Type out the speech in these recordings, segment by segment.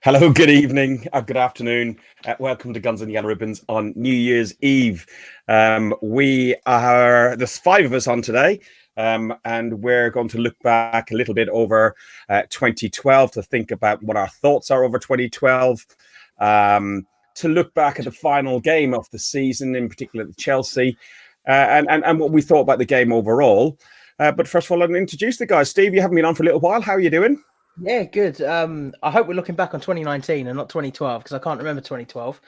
Hello, good evening, good afternoon. Welcome to Guns and Yellow Ribbons on New Year's Eve. There's five of us on today, and we're going to look back a little bit over 2012 to think about what our thoughts are over 2012, to look back at the final game of the season, in particular the Chelsea, and what we thought about the game overall. But first of all, I'll introduce the guys. Steve, you haven't been on for a little while. How are you doing? Yeah, good. I hope we're looking back on 2019 and not 2012 because I can't remember 2012.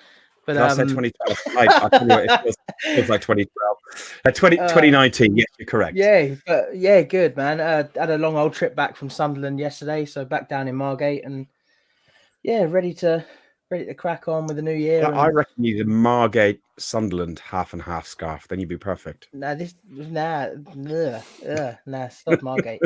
But I said 2012. I'll tell you what, it feels like 2012. 2019, yes, you're correct. Yeah, good, man. Had a long old trip back from Sunderland yesterday, so back down in Margate, and ready to crack on with the new year. I reckon you did Margate Sunderland half and half scarf, then you'd be perfect. Nah, stop Margate.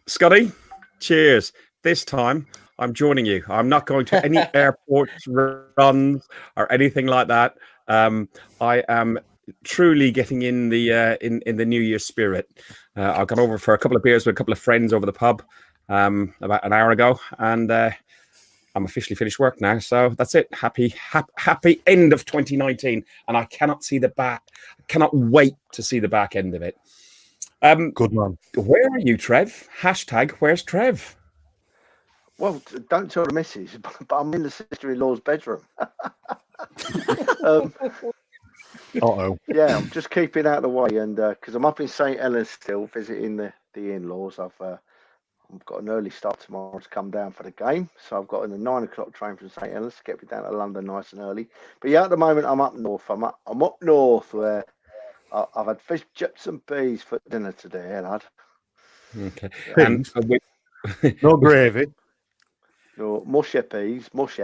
Scotty, cheers. This time I'm joining you. I'm not going to any airport runs or anything like that. I am truly getting in the New Year spirit. I got over for a couple of beers with a couple of friends over the pub about an hour ago, and I'm officially finished work now. So that's it. Happy end of 2019, and I cannot see the back. I cannot wait to see the back end of it. Good man. Where are you, Trev? Hashtag where's Trev? Well, don't tell the missus, but I'm in the sister-in-law's bedroom. Yeah, I'm just keeping out of the way, and because I'm up in St. Helens still visiting the in-laws. I've got an early start tomorrow to come down for the game, so I've got a 9 o'clock train from St. Helens to get me down to London nice and early. But yeah, at the moment I'm up north. I'm up north where I've had fish, chips, and peas for dinner today, lad. Okay. And no gravy. No mushy peas, mushy.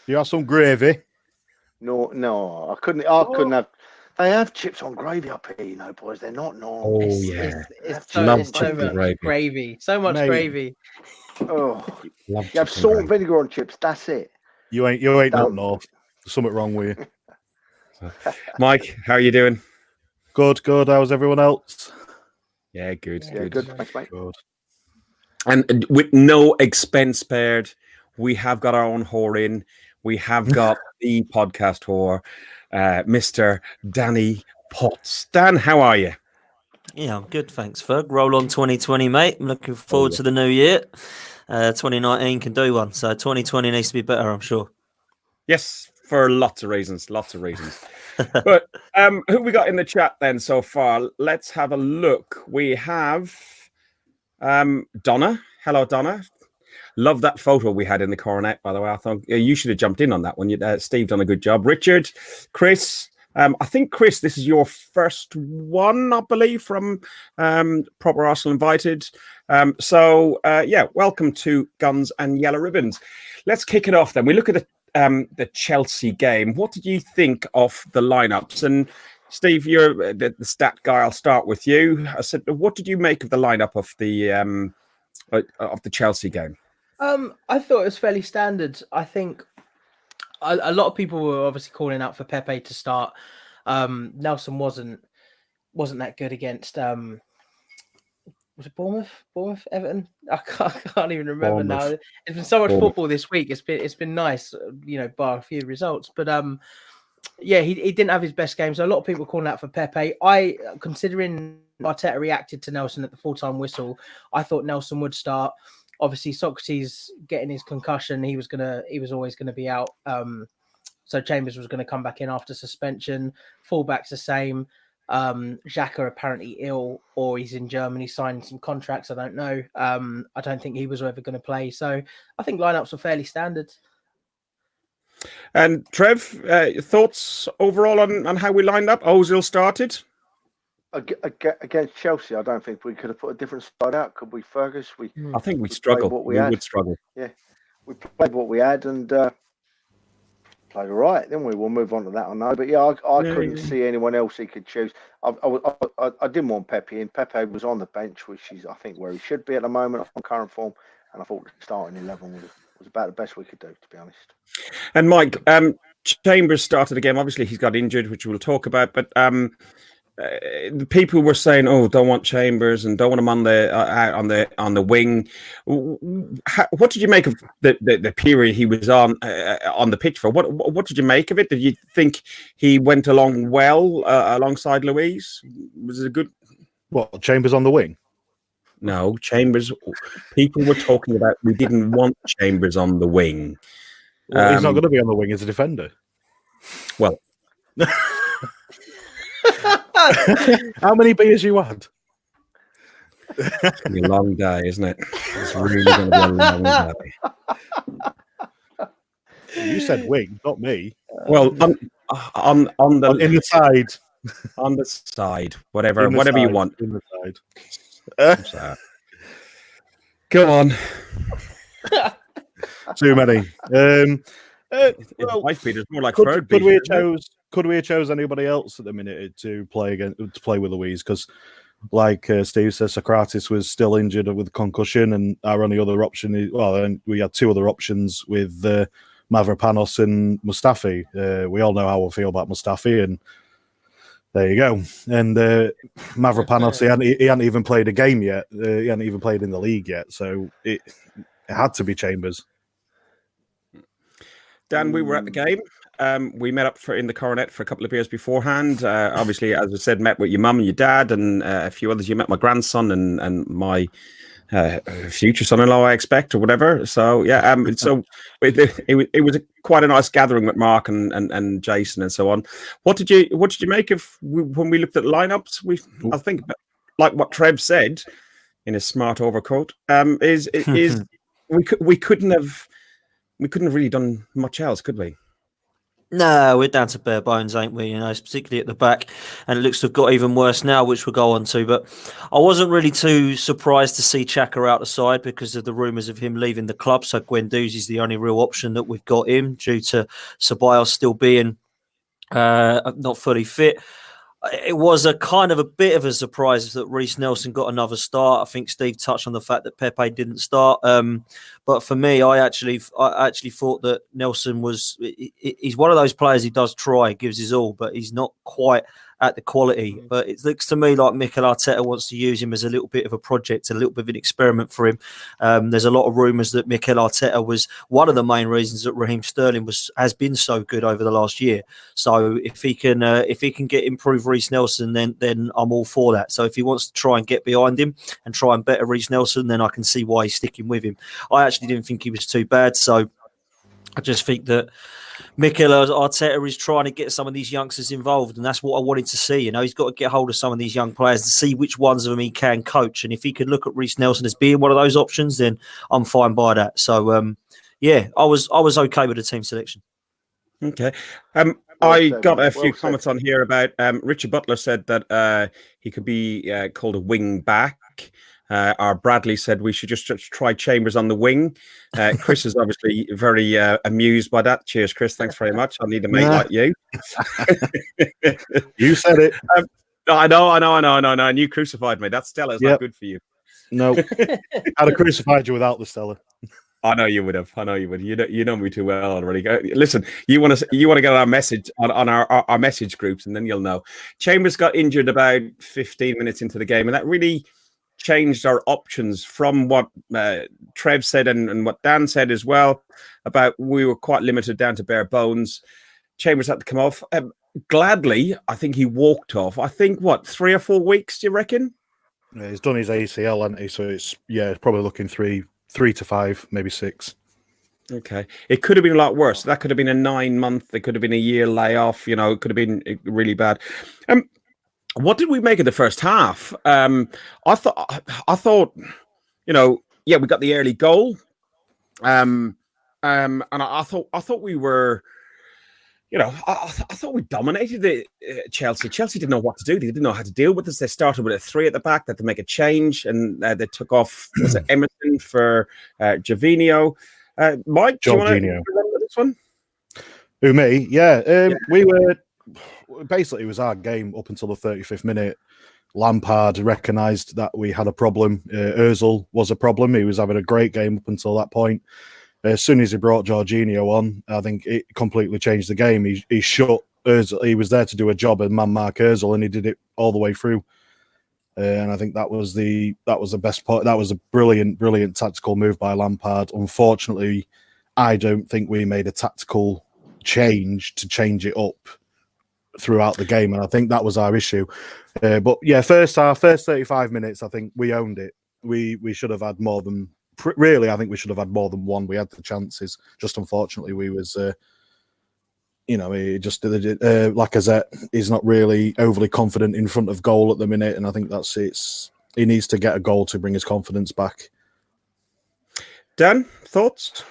You have some gravy. No, I couldn't have. They have chips on gravy up here, you know, boys. They're not normal. Oh yeah, it's so much gravy. So much gravy. Oh, you have salt and vinegar on chips. That's it. You ain't not north. There's something wrong with you. Mike, how are you doing? Good. How's everyone else? Yeah, good. Thanks, mate. Good. And with no expense spared, we have got our own whore in. We have got the podcast whore, Mr. Danny Potts. Dan, how are you? Yeah, I'm good, thanks, Ferg. Roll on 2020, mate. I'm looking forward to the new year. 2019 can do one, so 2020 needs to be better, I'm sure. Yes, for lots of reasons. But who we got in the chat then so far? Let's have a look. We have Donna. Hello, Donna. Love that photo we had in the coronet, by the way. I thought you should have jumped in on that one. Steve done a good job. Richard, Chris. I think, Chris, this is your first one, I believe, from Proper Arsenal Invited. Welcome to Guns and Yellow Ribbons. Let's kick it off then. We look at the Chelsea game. What did you think of the lineups? And Steve, you're the stat guy. I'll start with you. I said, what did you make of the lineup of the Chelsea game? I thought it was fairly standard. I think a lot of people were obviously calling out for Pepe to start. Nelson wasn't that good against was it Bournemouth, Everton? I can't even remember now. It's been so much football this week. It's been nice, bar a few results. But he didn't have his best game. So a lot of people calling out for Pepe. Considering Arteta reacted to Nelson at the full-time whistle, I thought Nelson would start. Obviously, Socrates getting his concussion, he was always gonna be out. So Chambers was going to come back in after suspension. Fullback's the same. Xhaka apparently ill, or he's in Germany signing some contracts. I don't know. I don't think he was ever going to play. So I think lineups were fairly standard. And Trev, your thoughts overall on how we lined up? Ozil started. Against Chelsea, I don't think we could have put a different side out. Could we, Fergus? I think we struggled. We would struggle. Yeah, we played what we had and played all right. Then we'll move on to that. I know, but I couldn't see anyone else he could choose. I didn't want Pepe in. Pepe was on the bench, which is I think where he should be at the moment on current form. And I thought the starting 11 was about the best we could do, to be honest. And Mike, Chambers started the game. Obviously, he's got injured, which we'll talk about. But the people were saying, "Oh, don't want Chambers and don't want him on the out on the wing." What did you make of the period he was on the pitch for? What did you make of it? Did you think he went along well alongside Louise? Was it a good? What, Chambers on the wing? No, Chambers. People were talking about we didn't want Chambers on the wing. Well, he's not going to be on the wing as a defender. Well, how many beers you had? it's going to be a long day, isn't it? It's really going to be a long day. You said wing, not me. Well, on the In the side. On the side, whatever In the you side, want. In the side. So, go on. Too many. It's Well, wife beaters, more like could third we have beaters, chose anybody else at the minute to play with Louise? Because, like Steve says, Socrates was still injured with concussion, and our only other option and we had two other options with Mavropanos and Mustafi. We all know how I feel about Mustafi, and there you go. And Mavropanos, he hadn't even played a game yet. He hadn't even played in the league yet, so it had to be Chambers. Dan, we were at the game. We met up in the Coronet for a couple of beers beforehand. Obviously, as I said, met with your mum and your dad and a few others. You met my grandson and my future son-in-law, I expect, or whatever. So yeah, so it was quite a nice gathering with Mark and Jason and so on. What did you make of when we looked at lineups? I think, like what Trev said in his smart overcoat, is we couldn't have really done much else, could we? No, we're down to bare bones, ain't we? Particularly at the back, and it looks to have got even worse now, which we'll go on to. But I wasn't really too surprised to see Xhaka out the side because of the rumours of him leaving the club. So Guendouzi's the only real option that we've got him due to Ceballos still being not fully fit. It was a kind of a bit of a surprise that Reiss Nelson got another start. I think Steve touched on the fact that Pepe didn't start. But for me, I actually thought that Nelson he's one of those players who does try, gives his all, but he's not quite at the quality. But it looks to me like Mikel Arteta wants to use him as a little bit of a project, a little bit of an experiment for him. There's a lot of rumours that Mikel Arteta was one of the main reasons that Raheem Sterling has been so good over the last year. So if he can get improved Reiss Nelson, then I'm all for that. So if he wants to try and get behind him and try and better Reiss Nelson, then I can see why he's sticking with him. I actually didn't think he was too bad. So I just think that Mikel Arteta is trying to get some of these youngsters involved, and that's what I wanted to see. He's got to get hold of some of these young players to see which ones of them he can coach. And if he could look at Reiss Nelson as being one of those options, then I'm fine by that. So, yeah, I was okay with the team selection. Okay. I got a few comments on here about Richard Butler said that he could be called a wing back. Our Bradley said we should just try Chambers on the wing. Chris is obviously very amused by that. Cheers, Chris. Thanks very much. I need a mate like you. You said it. I know. And you crucified me. That Stella's not good for you. No. I'd have crucified you without the Stella. I know you would have. You know me too well already. Listen, you want to get our message on our message groups, and then you'll know. Chambers got injured about 15 minutes into the game, and that really changed our options from what Trev said and what Dan said as well about we were quite limited down to bare bones. Chambers had to come off. Gladly, I think he walked off. I think, 3 or 4 weeks, do you reckon? Yeah, he's done his ACL, hasn't he? So it's probably looking 3 to 5, maybe 6. Okay. It could have been a lot worse. That could have been a 9-month. It could have been a year layoff. It could have been really bad. What did we make of the first half? I thought, we got the early goal. And I thought we were, I thought we dominated Chelsea. Chelsea didn't know what to do. They didn't know how to deal with this. They started with a 3 at the back. They had to make a change, and they took off, was it Emerson for Jorginho? Mike, do you want to remember this one? Who, me? Yeah. We were... Basically, it was our game up until the 35th minute. Lampard recognised that we had a problem. Ozil was a problem. He was having a great game up until that point. As soon as he brought Jorginho on, I think it completely changed the game. He shut Ozil, he was there to do a job and man mark Ozil, and he did it all the way through. And I think that was the best part. That was a brilliant tactical move by Lampard. Unfortunately, I don't think we made a tactical change to change it up throughout the game, and I think that was our issue. But yeah, first 35 minutes, I think we owned it. We should have had more than really. I think we should have had more than one. We had the chances. Just unfortunately, we was. He just Lacazette is not really overly confident in front of goal at the minute, and I think that's it. He needs to get a goal to bring his confidence back. Dan, thoughts?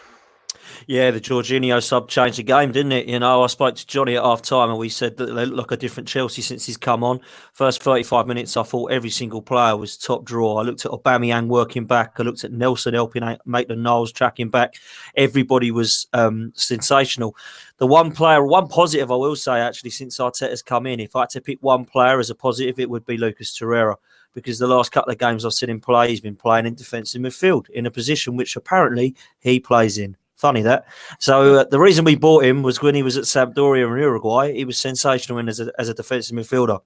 Yeah, the Jorginho sub changed the game, didn't it? I spoke to Johnny at half time and we said that they look like a different Chelsea since he's come on. First 35 minutes, I thought every single player was top draw. I looked at Aubameyang working back. I looked at Nelson helping Maitland-Niles tracking back. Everybody was sensational. The one positive I will say, actually, since Arteta's come in, if I had to pick one player as a positive, it would be Lucas Torreira. Because the last couple of games I've seen him play, he's been playing in defensive midfield in a position which apparently he plays in. Funny that. So the reason we bought him was when he was at Sampdoria in Uruguay, he was sensational as a defensive midfielder.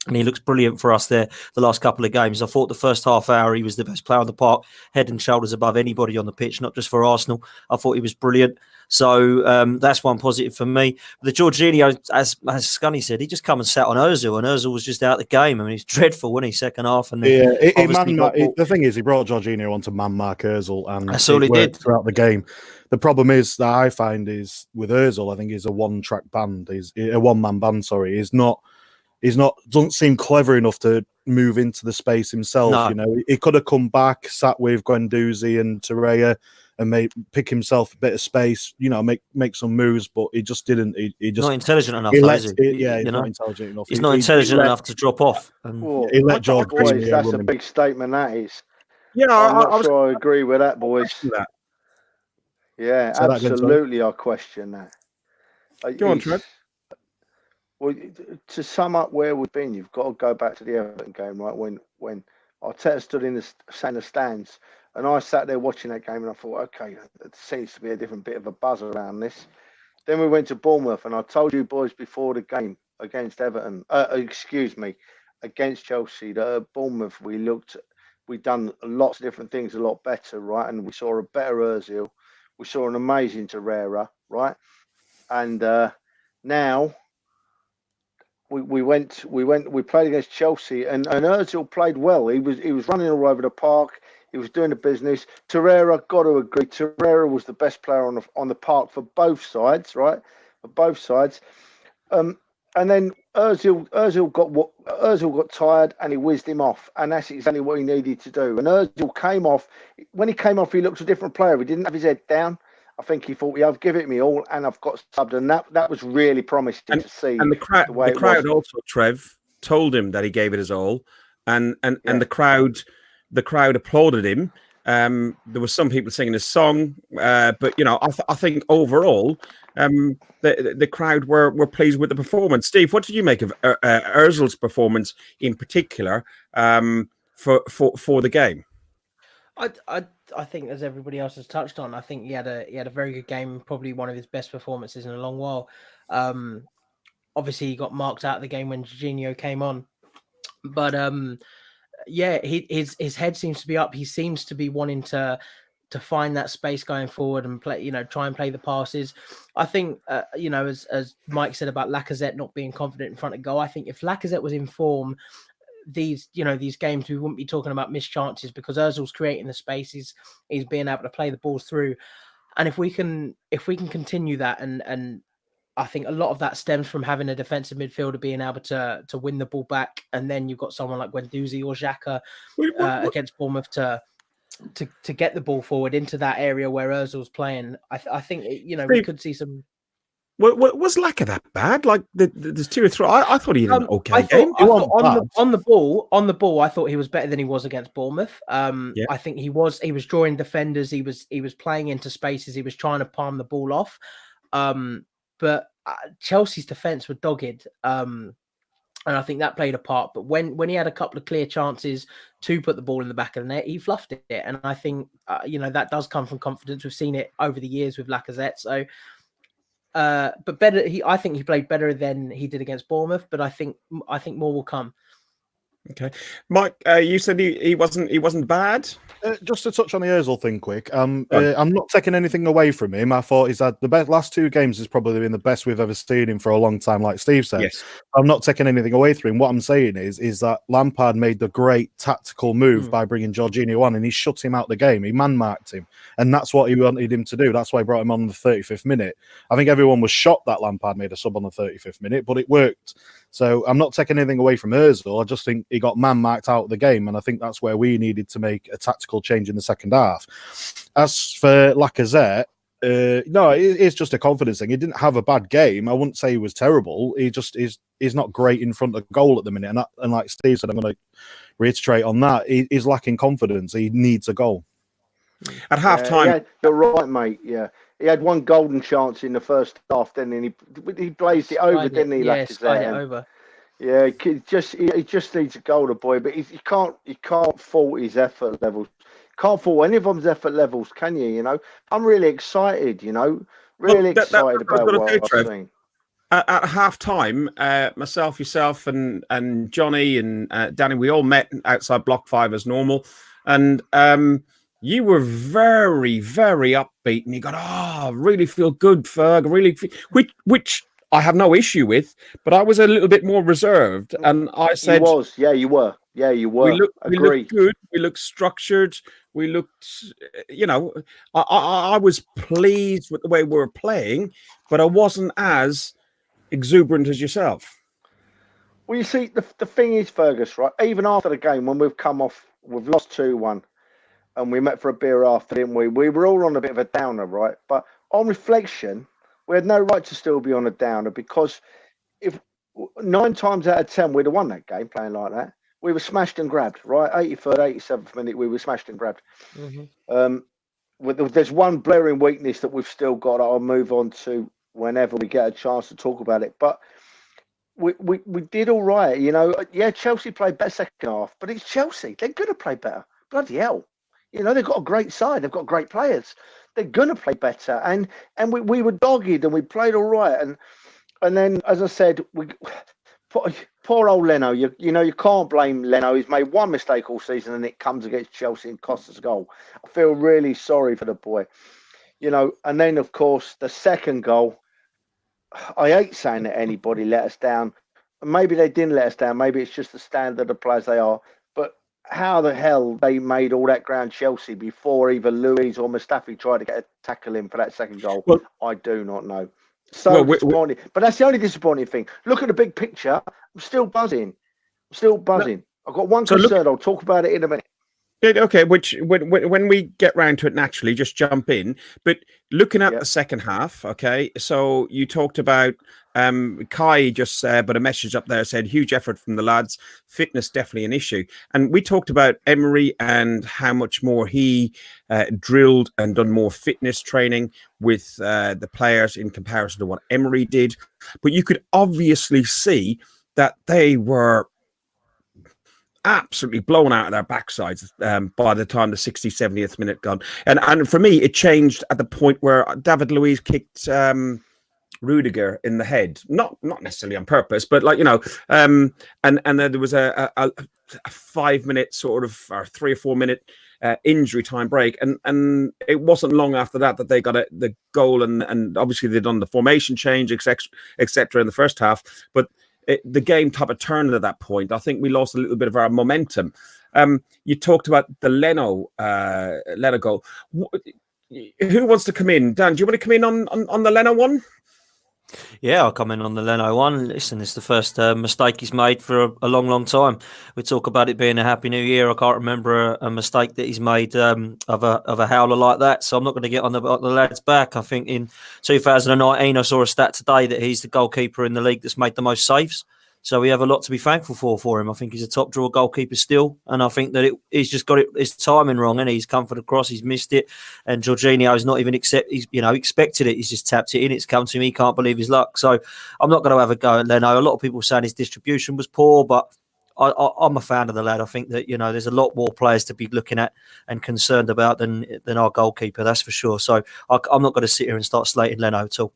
And he looks brilliant for us there the last couple of games. I thought the first half hour he was the best player on the park, head and shoulders above anybody on the pitch, not just for Arsenal. I thought he was brilliant. So that's one positive for me. The Jorginho, as Scunny said, he just come and sat on Ozil, and Ozil was just out the game. I mean, he's dreadful, wasn't he, second half? And the thing is, he brought Jorginho on to man mark Ozil, and that's all he did throughout the game. The problem is that I find is with Ozil, I think he's a one-track band. He's a one-man band. Sorry, doesn't seem clever enough to move into the space himself. No. He could have come back, sat with Guendouzi and Torreira, and pick himself a bit of space. Make some moves, but he just didn't. He just not intelligent enough. He's not intelligent enough. He's not intelligent enough to drop off. He let George. That's a big statement. That is. Yeah, I'm not sure I agree with that, boys. Yeah, Say that absolutely. again, I question that. Go on, Trev. Well, to sum up where we've been, you've got to go back to the Everton game, right? When Arteta stood in the centre stands, and I sat there watching that game, and I thought, okay, it seems to be a different bit of a buzz around this. Then we went to Bournemouth, and I told you boys before the game against Everton, against Chelsea, that at Bournemouth we'd done lots of different things a lot better, right? And we saw a better Ozil, we saw an amazing Torreira, right? And now. We played against Chelsea, and Ozil played well. He was running all over the park. He was doing the business. Torreira, got to agree, Torreira was the best player on the park for both sides, right? For both sides. And then Ozil got tired and he whizzed him off, and that's exactly what he needed to do. And Ozil came off. When he came off, he looked a different player. He didn't have his head down. I think he thought, I've given it me all, and I've got subbed, and that was really promising to see. And the crowd also, Trev, told him that he gave it his all, and the crowd applauded him. There were some people singing his song, but I think overall, the crowd were pleased with the performance. Steve, what did you make of Ozil's performance in particular for the game? I think, as everybody else has touched on, I think he had a very good game, probably one of his best performances in a long while. Obviously, he got marked out of the game when Jorginho came on, but his head seems to be up. He seems to be wanting to find that space going forward and play, try and play the passes. I think, as Mike said about Lacazette not being confident in front of goal, I think if Lacazette was in form, these games we wouldn't be talking about missed chances, because Ozil's creating the spaces, he's being able to play the balls through, and if we can continue that, and I think a lot of that stems from having a defensive midfielder being able to win the ball back, and then you've got someone like Guendouzi or Xhaka against Bournemouth to get the ball forward into that area where Ozil's playing. I think we could see some. Was Lacazette that bad? Like there's 2 or 3. I thought he had an okay game. On the ball, I thought he was better than he was against Bournemouth. I think he was drawing defenders. He was playing into spaces. He was trying to palm the ball off. But Chelsea's defense were dogged. And I think that played a part. But when he had a couple of clear chances to put the ball in the back of the net, he fluffed it. And I think that does come from confidence. We've seen it over the years with Lacazette. So. but better. I think he played better than he did against Bournemouth. But I think more will come. Okay, Mike, you said he wasn't bad. Just to touch on the Ozil thing quick, I'm not taking anything away from him. I thought he's had the best last 2 games has probably been the best we've ever seen him for a long time, like Steve said. Yes. I'm not taking anything away from him. What I'm saying is that Lampard made the great tactical move by bringing Jorginho on, and he shut him out the game. He man-marked him, and that's what he wanted him to do. That's why he brought him on the 35th minute. I think everyone was shocked that Lampard made a sub on the 35th minute, but it worked. So I'm not taking anything away from Ozil. I just think he got man-marked out of the game, and I think that's where we needed to make a tactical change in the second half. As for Lacazette, no, it's just a confidence thing. He didn't have a bad game. I wouldn't say he was terrible. He just he's not great in front of goal at the minute. And like Steve said, I'm going to reiterate on that. He's lacking confidence. He needs a goal. At half time, you're right, mate. Yeah, he had one golden chance in the first half. Then he blazed it over, didn't he? Yeah, skied it over. Yeah, he just needs a goal, the boy. But you can't fault his effort levels. Can't fault any of them's effort levels, can you? You know, I'm really excited. You know, really excited about what I've seen. At half time, myself, yourself, and Johnny and Danny, we all met outside Block 5 as normal, and you were very, very upbeat, and you got, really feel good, Ferg, really, which I have no issue with, but I was a little bit more reserved, and I said, you were. We looked good, we looked structured, we looked, I was pleased with the way we were playing, but I wasn't as exuberant as yourself. Well, you see, the thing is, Fergus, right? Even after the game, when we've lost 2-1, and we met for a beer after, didn't we? We were all on a bit of a downer, right? But on reflection, we had no right to still be on a downer, because if 9 times out of 10 we'd have won that game playing like that. We were smashed and grabbed, right? 83rd, 87th minute, we were smashed and grabbed. There's one blaring weakness that we've still got. I'll move on to whenever we get a chance to talk about it. But we did all right, you know. Yeah, Chelsea played better second half, but it's Chelsea. They're going to play better. Bloody hell. You know, they've got a great side. They've got great players. They're going to play better. And we were dogged, and we played all right. And then, as I said, poor old Leno. You know, you can't blame Leno. He's made one mistake all season, and it comes against Chelsea and costs us a goal. I feel really sorry for the boy. You know, and then, of course, the second goal, I hate saying that anybody let us down. Maybe they didn't let us down. Maybe it's just the standard of players they are. But how the hell they made all that ground Chelsea before either Luiz or Mustafi tried to get a tackle in for that second goal, I do not know. So disappointing. But that's the only disappointing thing. Look at the big picture. I'm still buzzing. I've got one concern. I'll talk about it in a minute. Okay, which when we get round to it, naturally, just jump in. But looking at the second half, okay, so you talked about Kai just said, but a message up there said huge effort from the lads. Fitness definitely an issue, and we talked about Emery and how much more he drilled and done more fitness training with the players in comparison to what Emery did. But you could obviously see that they were absolutely blown out of their backsides by the time the 60th, 70th minute gone. And for me, it changed at the point where David Luiz kicked Rudiger in the head. Not necessarily on purpose, but and then there was a 5 minute sort of, or 3 or 4 minute injury time break. And it wasn't long after that they got the goal, and obviously they'd done the formation change, etc. in the first half. But the game type of turned at that point. I think we lost a little bit of our momentum. You talked about the Leno goal. Who wants to come in? Dan, do you want to come in on the Leno one? Yeah, I'll come in on the Leno one. Listen, it's the first mistake he's made for a long, long time. We talk about it being a Happy New Year. I can't remember a mistake that he's made of a howler like that. So I'm not going to get on the lad's back. I think in 2019, I saw a stat today that he's the goalkeeper in the league that's made the most saves. So we have a lot to be thankful for him. I think he's a top draw goalkeeper still, and I think that he's just got his timing wrong, and he's come for the cross, he's missed it, and Jorginho is not even expected it. He's just tapped it in. It's come to him. He can't believe his luck. So I'm not going to have a go at Leno. A lot of people saying his distribution was poor, but I'm a fan of the lad. I think that there's a lot more players to be looking at and concerned about than our goalkeeper. That's for sure. So I'm not going to sit here and start slating Leno at all.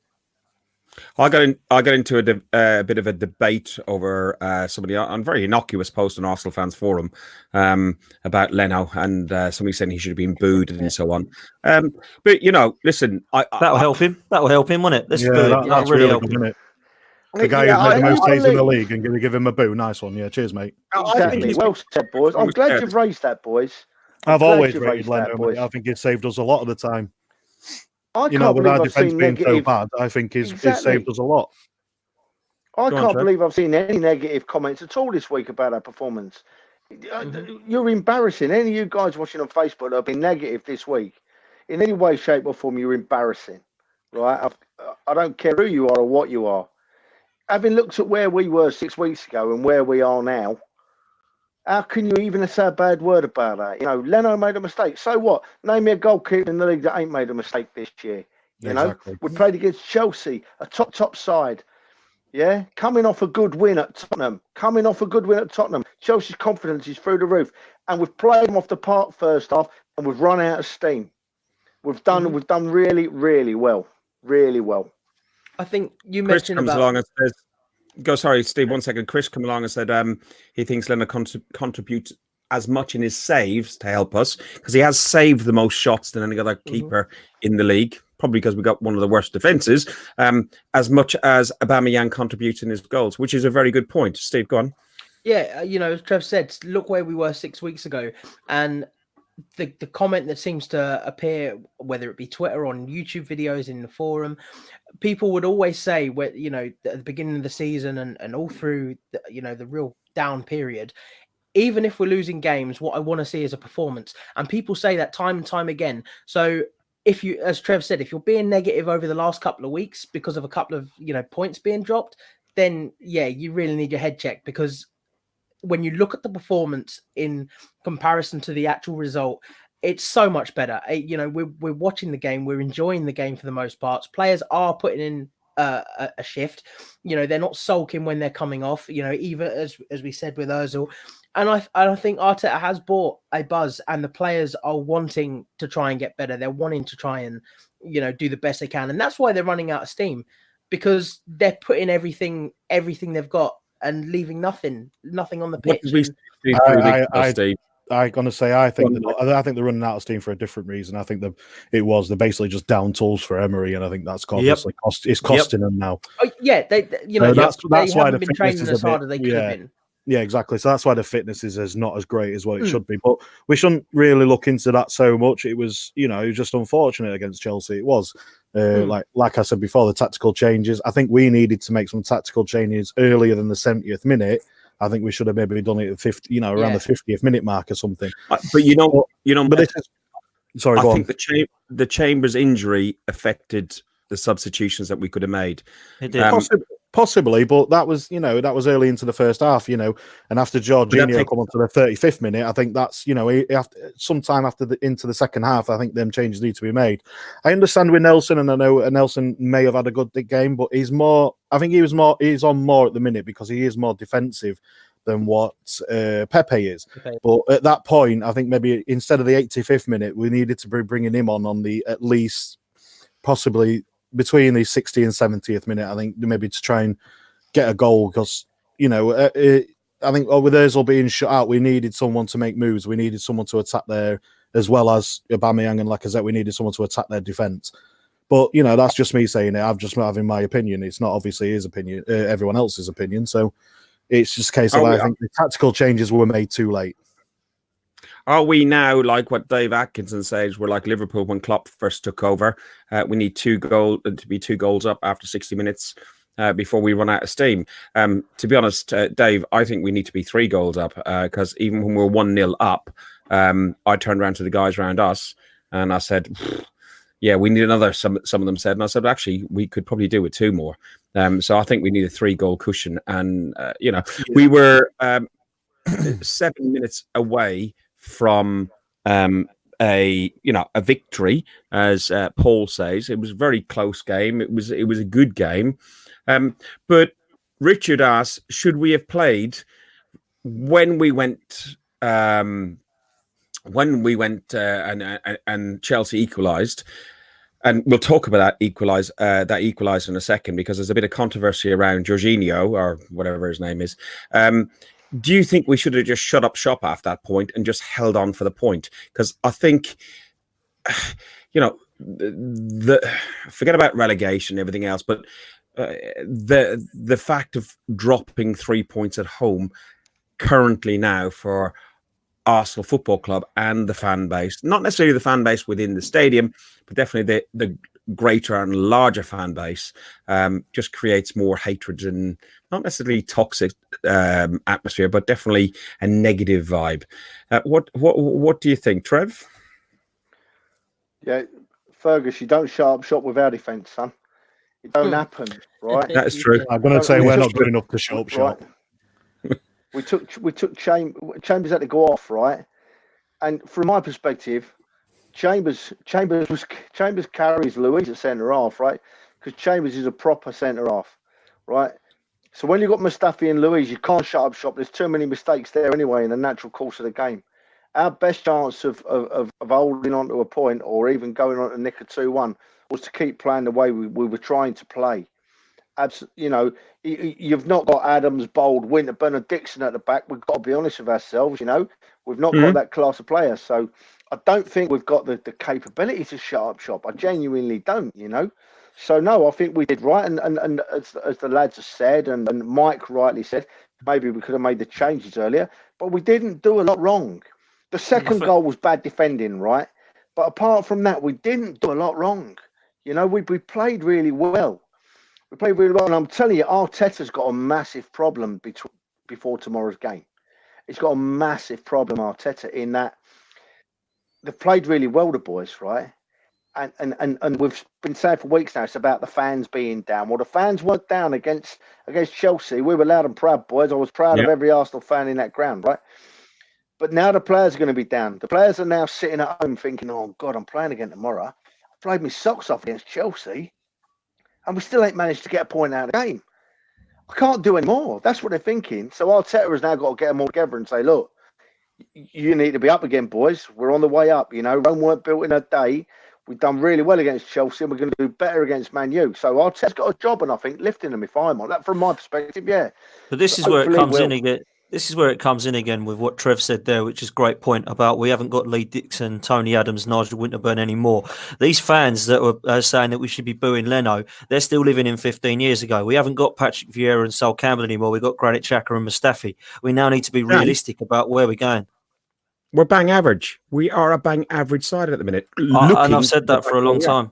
I got into a bit of a debate over somebody on very innocuous post on Arsenal fans forum about Leno, and somebody saying he should have been booed and so on. But listen, That'll help him. That'll help him, won't it? Let's Yeah, boo him. that's That'll really really help good, him. isn't it? The guy Yeah, who's made the I most saves in the believe- league and going to give him a boo. Nice one. Yeah, cheers, mate. I think Exactly. he's- Well said, boys. I'm glad you've raised that, boys. I'm I've glad always you've rated raised that, Leno, boys. mate. I think he's saved us a lot of the time. I You know, can't with believe our I've defence seen being so negative. bad, I think he's Exactly. saved us a lot. I Go on, can't Trev. believe I've seen any negative comments at all this week about our performance. You're embarrassing. Any of you guys watching on Facebook that have been negative this week, in any way, shape, or form, you're embarrassing. Right? I don't care who you are or what you are. Having looked at where we were 6 weeks ago and where we are now, how can you even say a bad word about that? You know, Leno made a mistake. So what? Name me a goalkeeper in the league that ain't made a mistake this year. You know, Exactly. we played against Chelsea, a top side. Yeah, coming off a good win at Tottenham. Chelsea's confidence is through the roof, and we've played them off the park first half, and we've run out of steam. We've done really, really well, really well. I think you Chris mentioned comes about along and says, sorry, Steve, 1 second. Chris come along and said he thinks Leno contributes as much in his saves to help us because he has saved the most shots than any other keeper in the league, probably because we got one of the worst defences, as much as Aubameyang contributes in his goals, which is a very good point. Steve, go on. Yeah, as Trev said, look where we were 6 weeks ago, and the comment that seems to appear, whether it be Twitter or on YouTube videos in the forum, people would always say, at the beginning of the season and all through the real down period, even if we're losing games, what I want to see is a performance. And people say that time and time again. So if you, as Trev said, if you're being negative over the last couple of weeks because of a couple of, points being dropped, then yeah, you really need your head checked, because when you look at the performance in comparison to the actual result, it's so much better. We're watching the game. We're enjoying the game for the most part. Players are putting in a shift. They're not sulking when they're coming off, even as we said with Ozil. And I think Arteta has brought a buzz, and the players are wanting to try and get better. They're wanting to try and, do the best they can. And that's why they're running out of steam, because they're putting everything they've got and leaving nothing on the pitch. Steve? I'm gonna say I think they're running out of steam for a different reason. I think they're basically just down tools for Emery, and I think that's obviously costing them now. Oh, yeah, they that's why haven't the been fitness training is as a bit- hard as they could have been. Yeah, exactly. So that's why the fitness is not as great as what it should be. But we shouldn't really look into that so much. It was, it was just unfortunate against Chelsea. It was. Like I said before, the tactical changes. I think we needed to make some tactical changes earlier than the 70th minute. I think we should have maybe done it at 50, around the 50th minute mark or something. But sorry, I go think on. the Chambers injury affected the substitutions that we could have made. It did. Possibly, but that was early into the first half, and after Jorginho come on to the 35th minute, I think that's sometime into the second half, I think them changes need to be made. I understand with Nelson, and I know Nelson may have had a good game, but he's on more at the minute because he is more defensive than what Pepe is. Okay. But at that point, I think maybe instead of the 85th minute, we needed to be bringing him on the at least possibly between the 60th and 70th minute, I think, maybe to try and get a goal, because, I think with Ozil being shut out, we needed someone to make moves. We needed someone to attack there, as well as Aubameyang and Lacazette. We needed someone to attack their defence. But, that's just me saying it. I'm just having my opinion. It's not obviously his opinion, everyone else's opinion. So it's just a case of I think the tactical changes were made too late. Are we now like what Dave Atkinson says? We're like Liverpool when Klopp first took over. We need 2 goals up after 60 minutes before we run out of steam. To be honest, Dave, I think we need to be 3 goals up, because even when we're 1-0 up, I turned around to the guys around us and I said, yeah, we need another. Some of them said, and I said, actually, we could probably do with 2 more. So I think we need a 3-goal cushion. And, we were 7 minutes away from a victory, as Paul says. It was a very close game. It was a good game. But Richard asked, should we have played when we went and Chelsea equalised? and we'll talk about that equaliser in a second, because there's a bit of controversy around Jorginho, or whatever his name is. Do you think we should have just shut up shop after that point and just held on for the point? Because I think, forget about relegation and everything else, but the fact of dropping 3 points at home currently now for Arsenal Football Club and the fan base, not necessarily the fan base within the stadium, but definitely the greater and larger fan base, just creates more hatred and not necessarily toxic atmosphere, but definitely a negative vibe. What do you think, Trev? Yeah, Fergus, you don't shut up shop with our defence, son. It don't happen, right? That is true. I'm going to say we're not good enough to shut up shop. Right. we took Chambers had to go off, right? And from my perspective, Chambers carries Luiz at centre half, right? Because Chambers is a proper centre half, right? So when you've got Mustafi and Luiz, you can't shut up shop. There's too many mistakes there anyway in the natural course of the game. Our best chance of holding on to a point or even going on to nick a 2-1 was to keep playing the way we were trying to play. You've not got Adams, Bold, Winterburn and Dixon at the back. We've got to be honest with ourselves, We've not got that class of players. So I don't think we've got the capability to shut up shop. I genuinely don't, So no, I think we did right. And as the lads have said, and Mike rightly said, maybe we could have made the changes earlier, but we didn't do a lot wrong. The second goal was bad defending, right? But apart from that, we didn't do a lot wrong. We played really well. We played really well. And I'm telling you, Arteta's got a massive problem before tomorrow's game. He's got a massive problem, Arteta, in that they've played really well, the boys, right? And we've been saying for weeks now, it's about the fans being down. Well, the fans weren't down against Chelsea. We were loud and proud, boys. I was proud of every Arsenal fan in that ground, right? But now the players are going to be down. The players are now sitting at home thinking, oh, God, I'm playing again tomorrow. I played my socks off against Chelsea, and we still ain't managed to get a point out of the game. I can't do any more. That's what they're thinking. So Arteta has now got to get them all together and say, look, you need to be up again, boys. We're on the way up. Rome weren't built in a day. We've done really well against Chelsea, and we're going to do better against Man U. So Arteta's got a job, and I think lifting them, if I'm on that, from my perspective, yeah. But this is where it comes in again. This is where it comes in again with what Trev said there, which is a great point about we haven't got Lee Dixon, Tony Adams, Nigel Winterburn anymore. These fans that were saying that we should be booing Leno, they're still living in 15 years ago. We haven't got Patrick Vieira and Sol Campbell anymore. We've got Granit Xhaka and Mustafi. We now need to be realistic about where we're going. We're bang average. We are a bang average side at the minute. And I've said that for a long time.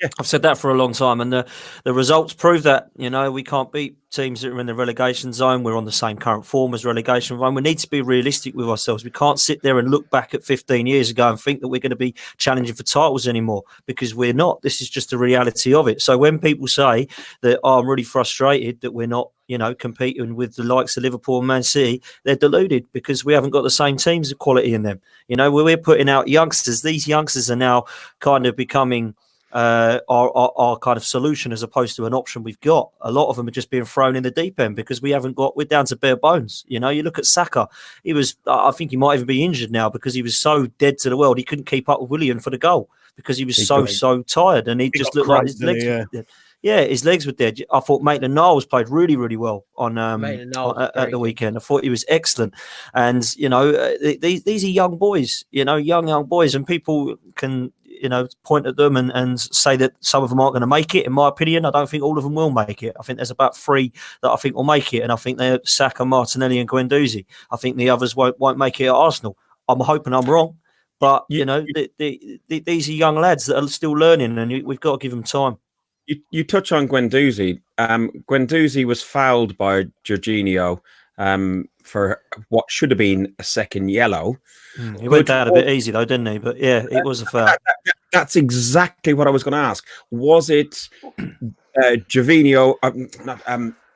Yeah. I've said that for a long time, and the results prove that. We can't beat teams that are in the relegation zone. We're on the same current form as relegation zone. We need to be realistic with ourselves. We can't sit there and look back at 15 years ago and think that we're going to be challenging for titles anymore, because we're not. This is just the reality of it. So when people say that, I'm really frustrated that we're not, competing with the likes of Liverpool and Man City, they're deluded, because we haven't got the same teams quality in them. We're putting out youngsters. These youngsters are now kind of becoming our kind of solution as opposed to an option we've got. A lot of them are just being thrown in the deep end because we're down to bare bones. You look at Saka, I think he might even be injured now because he was so dead to the world. He couldn't keep up with Willian for the goal because he was so tired, and he just looked like his legs were dead. Yeah, his legs were dead. I thought Maitland-Niles played really, really well on at the weekend. I thought he was excellent. And, these are young boys, young boys, and people can, point at them and say that some of them aren't going to make it. In my opinion, I don't think all of them will make it. I think there's about 3 that I think will make it, and I think they're Saka, Martinelli and Guendouzi. I think the others won't make it at Arsenal. I'm hoping I'm wrong, but, these are young lads that are still learning, and we've got to give them time. You touch on Guendouzi. Guendouzi was fouled by Jorginho for what should have been a second yellow. He went out a bit easy though, didn't he? But yeah, it was a foul. That's exactly what I was going to ask. Was it Jorginho?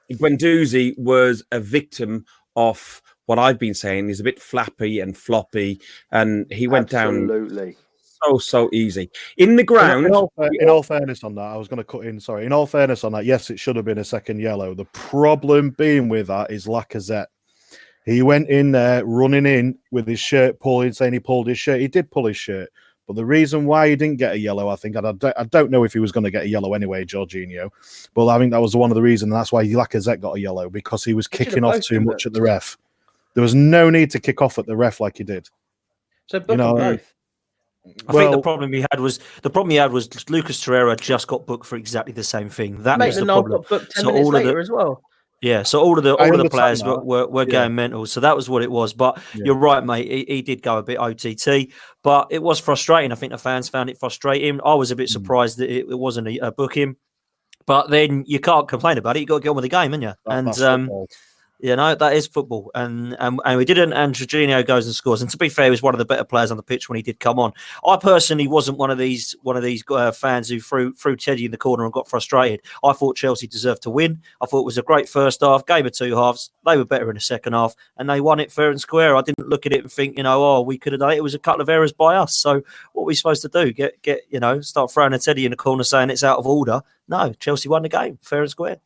Guendouzi was a victim of what I've been saying. He's a bit flappy and floppy, and he went down so easy in the ground. In all fairness on that, I was going to cut in. Sorry. In all fairness on that, yes, it should have been a second yellow. The problem being with that is Lacazette. He went in there running in with his shirt pulling, saying he pulled his shirt. He did pull his shirt, But the reason why he didn't get a yellow, I think, and I don't know if he was going to get a yellow anyway, Jorginho, but I think that was one of the reasons. That's why Lacazette got a yellow, because he was kicking off too much at the ref. There was no need to kick off at the ref like he did. So book them both. I think the problem he had was Lucas Torreira just got booked for exactly the same thing. That was the problem. Got booked 10 minutes later as well. Yeah, so all of the players were going mental. So that was what it was. But you're right, mate. He did go a bit OTT, but it was frustrating. I think the fans found it frustrating. I was a bit surprised that it wasn't a booking, but then you can't complain about it. You got to get on with the game, haven't you? You know, that is football, and we didn't. And Jorginho goes and scores. And to be fair, he was one of the better players on the pitch when he did come on. I personally wasn't one of these fans who threw Teddy in the corner and got frustrated. I thought Chelsea deserved to win. I thought it was a great first half, game of two halves. They were better in the second half, and they won it fair and square. I didn't look at it and think, we could have done it. It was a couple of errors by us. So what were we supposed to do? Start throwing a Teddy in the corner saying it's out of order? No, Chelsea won the game fair and square.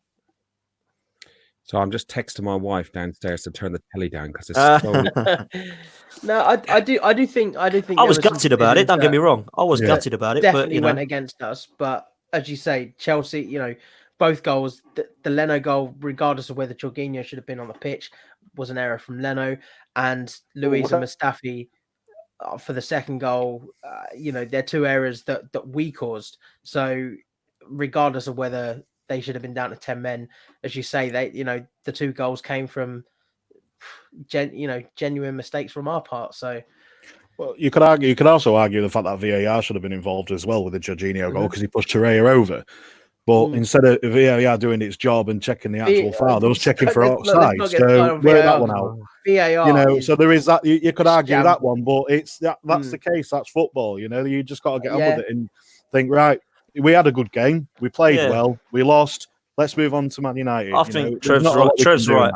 So I'm just texting my wife downstairs to turn the telly down because it's slowly. No, I do think I was gutted about it. Don't get me wrong. I was gutted about it. Definitely but, went against us. But as you say, Chelsea, both goals, the Leno goal, regardless of whether Jorginho should have been on the pitch, was an error from Leno, and Luiz and Mustafi for the second goal. They're two errors that we caused. So regardless of whether they should have been down to 10 men, as you say, the two goals came from genuine mistakes from our part. So you could also argue the fact that VAR should have been involved as well with the Jorginho goal, because he pushed Torreira over. But instead of VAR doing its job and checking the actual foul, they was checking for offside. So work that one out. VAR, so there is that. You could argue that one, but that's the case. That's football. You just got to get on with it and think, right, we had a good game. We played well. We lost. Let's move on to Man United. I think Trev's right.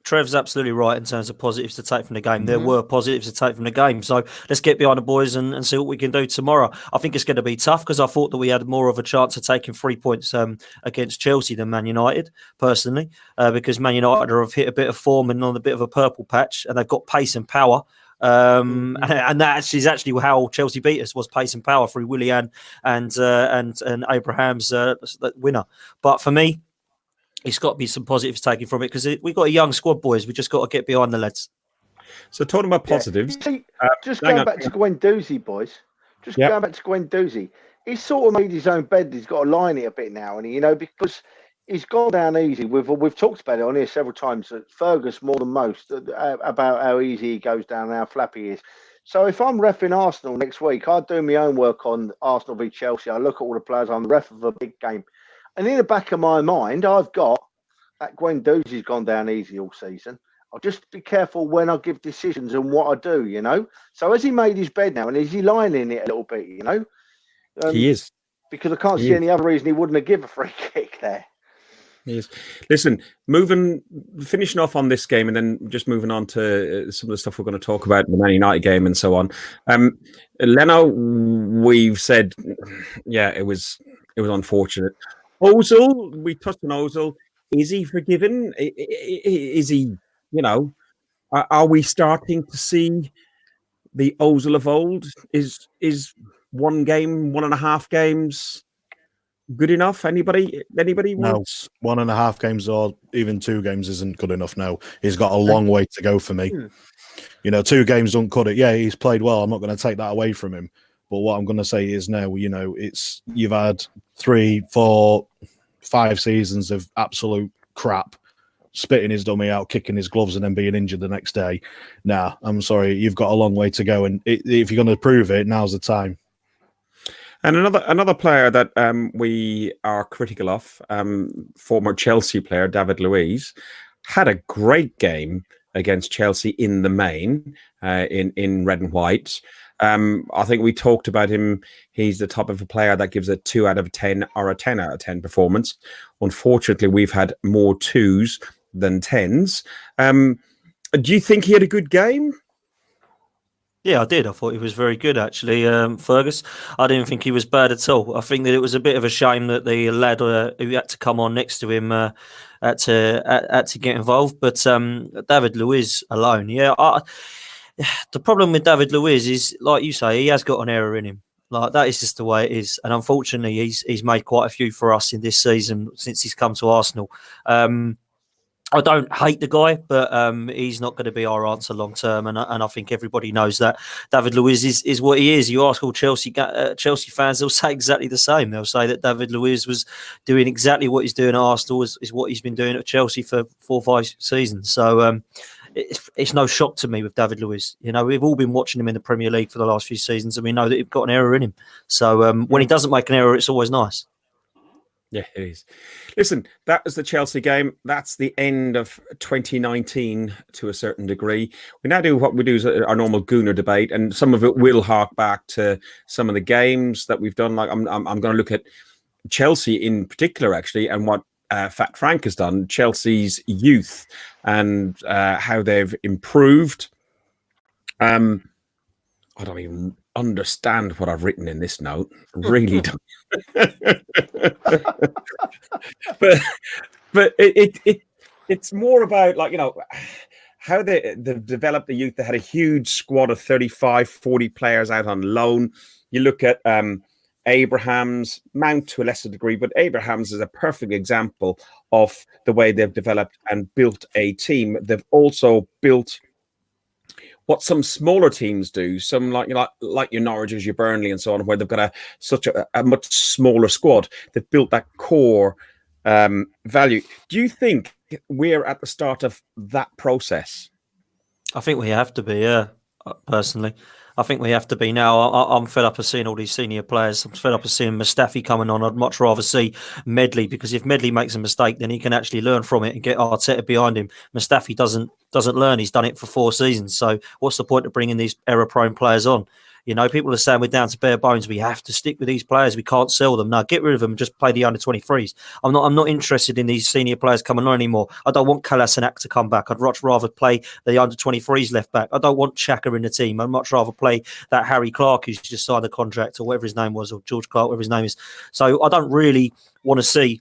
Trev's absolutely right in terms of positives to take from the game. There were positives to take from the game. So let's get behind the boys and see what we can do tomorrow. I think it's going to be tough because I thought that we had more of a chance of taking 3 points against Chelsea than Man United, personally, because Man United have hit a bit of form and on a bit of a purple patch, and they've got pace and power. And that is actually how Chelsea beat us, was pace and power through Willian and Abraham's winner. But for me, it's got to be some positives taken from it because we've got a young squad, boys. We just got to get behind the lads. So talking about positives, just going back to Guendouzi, boys. Going back to Guendouzi, he's sort of made his own bed. He's got to line it a bit now, and because he's gone down easy. We've talked about it on here several times. Fergus more than most about how easy he goes down and how flappy he is. So if I'm reffing Arsenal next week, I'll do my own work on Arsenal v Chelsea. I look at all the players. I'm the ref of a big game, and in the back of my mind, I've got that Guendouzi's gone down easy all season. I'll just be careful when I give decisions and what I do. So has he made his bed now, and is he lying in it a little bit? He is, because I can't see any other reason he wouldn't have given a free kick there. Yes. Listen, finishing off on this game and then just moving on to some of the stuff we're going to talk about in the Man United game and so on. Leno, we've said, it was unfortunate. Ozil, we touched on Ozil. Is he forgiven? Is he, are we starting to see the Ozil of old? Is 1 game, 1.5 games good enough? Anybody wants? No, 1.5 games or even 2 games isn't good enough. No, he's got a long way to go for me. 2 games don't cut it. Yeah, he's played well. I'm not going to take that away from him. But what I'm going to say is now, you've had 3, 4, 5 seasons of absolute crap, spitting his dummy out, kicking his gloves, and then being injured the next day. Nah, I'm sorry, you've got a long way to go. And if you're going to prove it, now's the time. And another player that we are critical of, former Chelsea player David Luiz, had a great game against Chelsea in the main, in red and white. I think we talked about him. He's the type of a player that gives a 2 out of 10 or a 10 out of 10 performance. Unfortunately, we've had more 2s than 10s. Do you think he had a good game? Yeah, I did. I thought he was very good, actually, Fergus. I didn't think he was bad at all. I think that it was a bit of a shame that the lad who had to come on next to him had to get involved. But David Luiz alone, the problem with David Luiz is, like you say, he has got an error in him. Like, that is just the way it is, and unfortunately, he's made quite a few for us in this season since he's come to Arsenal. I don't hate the guy, but he's not going to be our answer long term, and I think everybody knows that. David Luiz is what he is. You ask all Chelsea fans, they'll say exactly the same. They'll say that David Luiz was doing exactly what he's doing at Arsenal is what he's been doing at Chelsea for 4 or 5 seasons. So it's no shock to me with David Luiz. You know, we've all been watching him in the Premier League for the last few seasons, and we know that he's got an error in him. So when he doesn't make an error, it's always nice. Yeah, it is. Listen, that was the Chelsea game. That's the end of 2019 to a certain degree. We now do what we do is our normal Gooner debate, and some of it will hark back to some of the games that we've done. Like I'm going to look at Chelsea in particular, actually, and what Fat Frank has done, Chelsea's youth, and how they've improved. I don't even understand what I've written in this note. Really don't. but it's more about, like, you know, how they've developed the youth. They had a huge squad of 35, 40 players out on loan. You look at Abraham's, Mount to a lesser degree, but Abraham's is a perfect example of the way they've developed and built a team. They've also built what some smaller teams do, some like your Norwiches, your Burnley, and so on, where they've got such a much smaller squad. They've built that core value. Do you think we're at the start of that process? I think we have to be, yeah, personally. I think we have to be now. I'm fed up of seeing all these senior players. I'm fed up of seeing Mustafi coming on. I'd much rather see Medley, because if Medley makes a mistake, then he can actually learn from it and get Arteta behind him. Mustafi doesn't learn. He's done it for 4 seasons. So what's the point of bringing these error-prone players on? You know, people are saying we're down to bare bones. We have to stick with these players. We can't sell them. No, get rid of them and just play the under-23s. I'm not interested in these senior players coming on anymore. I don't want Kolasinac to come back. I'd much rather play the under-23s left back. I don't want Xhaka in the team. I'd much rather play that Harry Clark who's just signed a contract, or whatever his name was, or George Clark, whatever his name is. So I don't really want to see